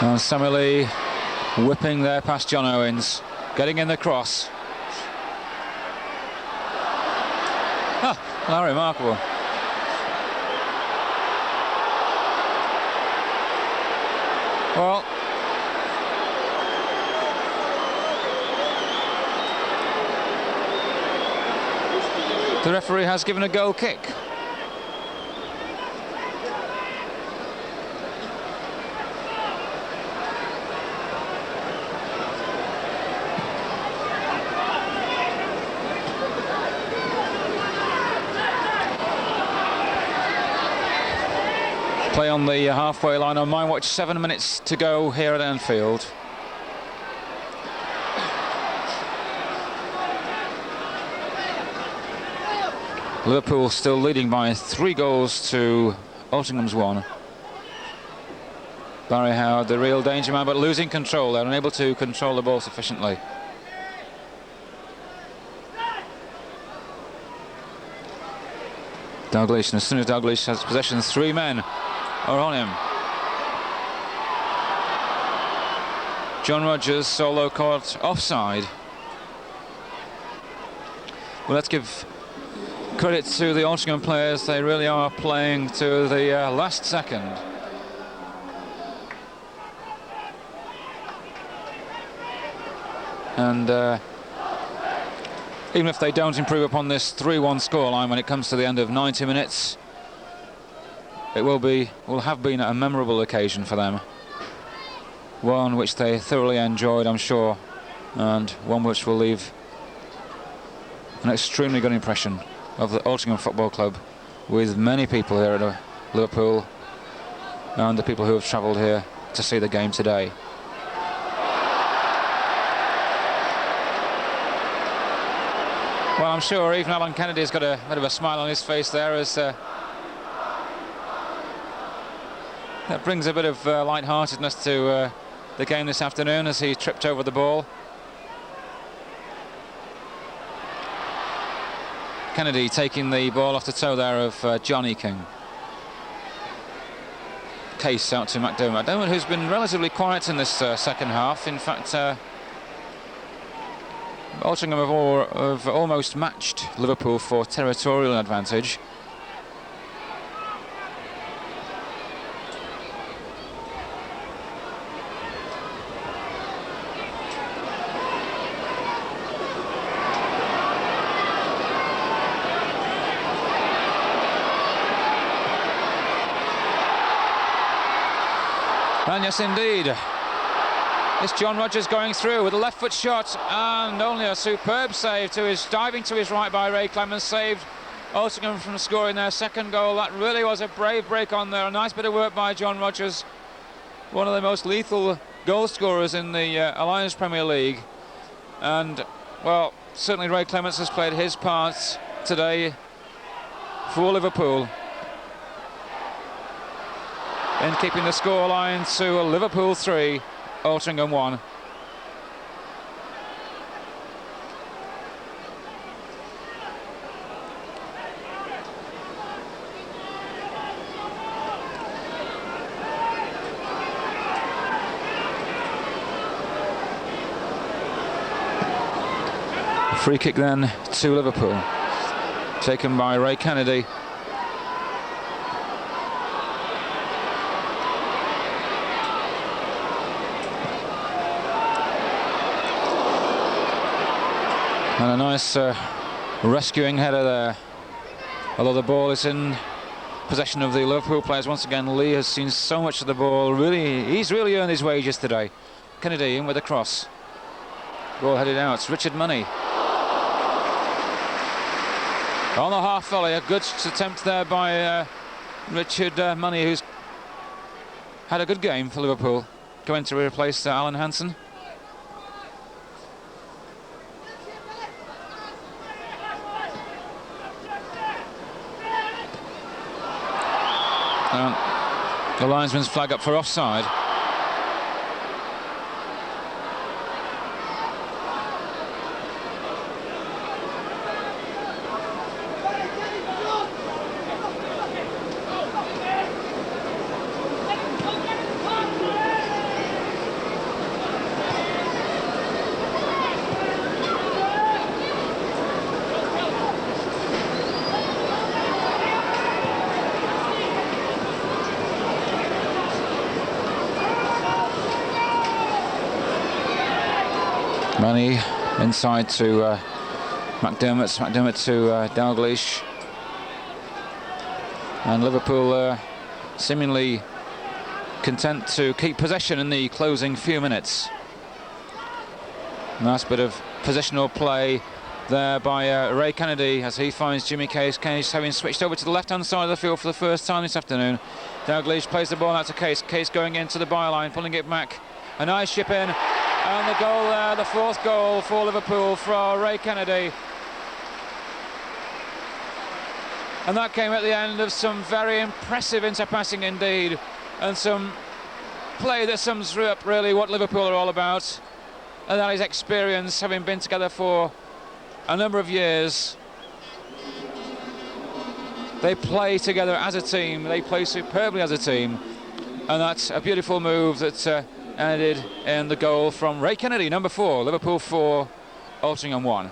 And Sammy Lee whipping there past John Owens, getting in the cross. Ah, how remarkable. Well, the referee has given a goal kick. Play on the halfway line on my watch. 7 minutes to go here at Anfield. Liverpool still leading by 3 goals to Altringham's 1. Barry Howard, the real danger man, but losing control there, unable to control the ball sufficiently. Dalglish, and as soon as Dalglish has possession, 3 men are on him. John Rogers solo caught offside. Well, let's give credit to the Altrincham players. They really are playing to the last second. And even if they don't improve upon this 3-1 scoreline when it comes to the end of 90 minutes, it will have been a memorable occasion for them. One which they thoroughly enjoyed, I'm sure, and one which will leave an extremely good impression of the Altrincham Football Club with many people here at Liverpool and the people who have travelled here to see the game today. Well, I'm sure even Alan Kennedy's got a bit of a smile on his face there as that brings a bit of light-heartedness to the game this afternoon as he tripped over the ball. Kennedy taking the ball off the toe there of Johnny King. Case out to McDermott. McDermott, who's been relatively quiet in this second half. In fact, Altrincham have almost matched Liverpool for territorial advantage. And yes, indeed, it's John Rogers going through with a left foot shot, and only a superb save to his diving to his right by Ray Clemens saved Altrincham from scoring their second goal. That really was a brave break on there. A nice bit of work by John Rogers, one of the most lethal goal scorers in the Alliance Premier League. And well, certainly Ray Clemens has played his part today for Liverpool in keeping the scoreline to Liverpool 3, Altrincham 1. Free kick then to Liverpool, taken by Ray Kennedy. And a nice rescuing header there. Although the ball is in possession of the Liverpool players once again, Lee has seen so much of the ball. Really, he's really earned his wages today. Kennedy in with a cross. Ball headed out. Richard Money on the half volley. A good attempt there by Richard Money, who's had a good game for Liverpool, going to replace Alan Hansen. The linesman's flag up for offside. Money inside to McDermott to Dalglish, and Liverpool seemingly content to keep possession in the closing few minutes. Nice bit of positional play there by Ray Kennedy as he finds Jimmy Case. Case having switched over to the left-hand side of the field for the first time this afternoon. Dalglish plays the ball out to Case. Case going into the byline, pulling it back. A nice chip in. And the goal there, the fourth goal for Liverpool for Ray Kennedy. And that came at the end of some very impressive interpassing indeed, and some play that sums up really what Liverpool are all about, and that is experience, having been together for a number of years. They play together as a team, they play superbly as a team, and that's a beautiful move that ended in the goal from Ray Kennedy, number 4, Liverpool 4, Altrincham 1.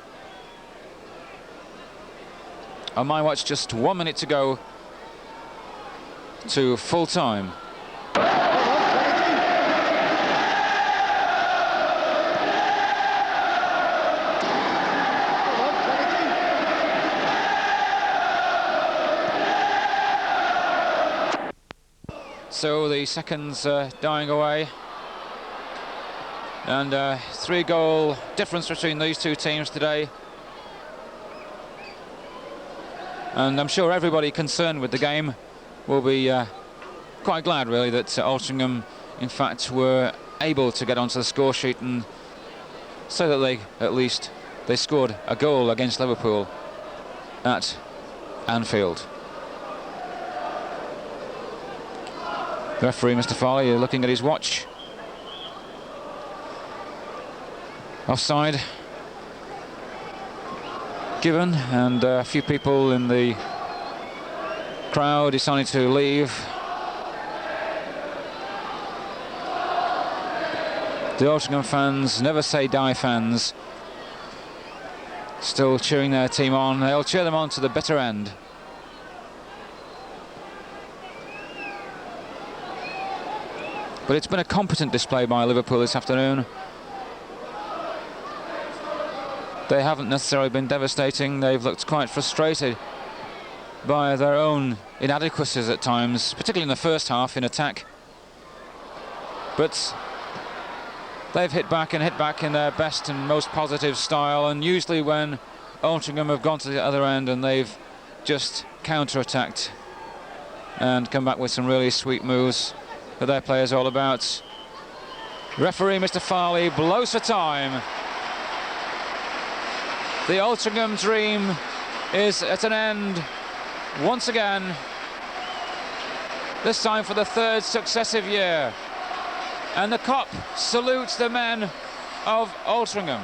On my watch, just 1 minute to go to full time. So the seconds dying away And 3-goal difference between these two teams today. And I'm sure everybody concerned with the game will be quite glad, really, that Altrincham, in fact, were able to get onto the score sheet, and so that they scored a goal against Liverpool at Anfield. The referee, Mr. Farley, looking at his watch. Offside given, and a few people in the crowd decided to leave. The Altrincham fans, never say die fans, still cheering their team on. They'll cheer them on to the bitter end. But it's been a competent display by Liverpool this afternoon. They haven't necessarily been devastating. They've looked quite frustrated by their own inadequacies at times, particularly in the first half in attack. But they've hit back in their best and most positive style, and usually when Altrincham have gone to the other end and they've just counter-attacked and come back with some really sweet moves that their players are all about. Referee Mr. Farley blows for time. The Altrincham dream is at an end once again, this time for the 3rd successive year. And the Kop salutes the men of Altrincham.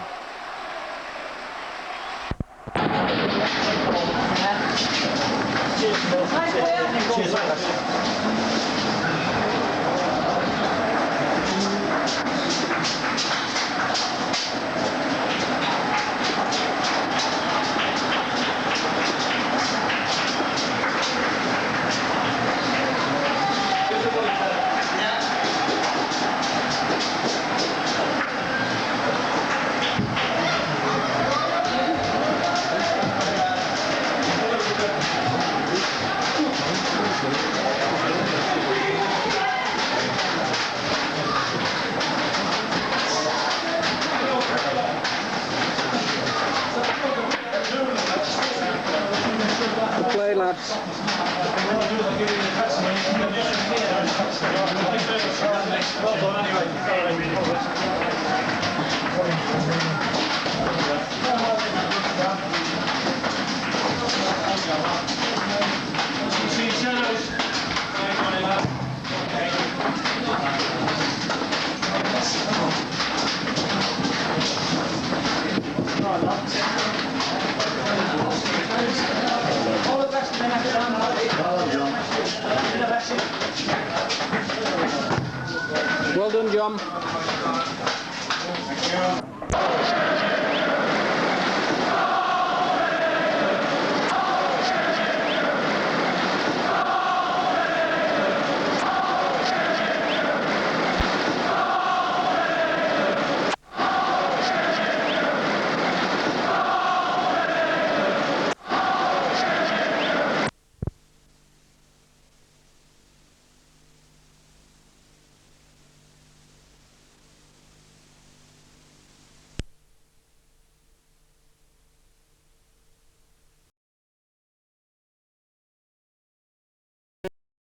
Play, lads. Well done anyway. Well done, John. Thank you.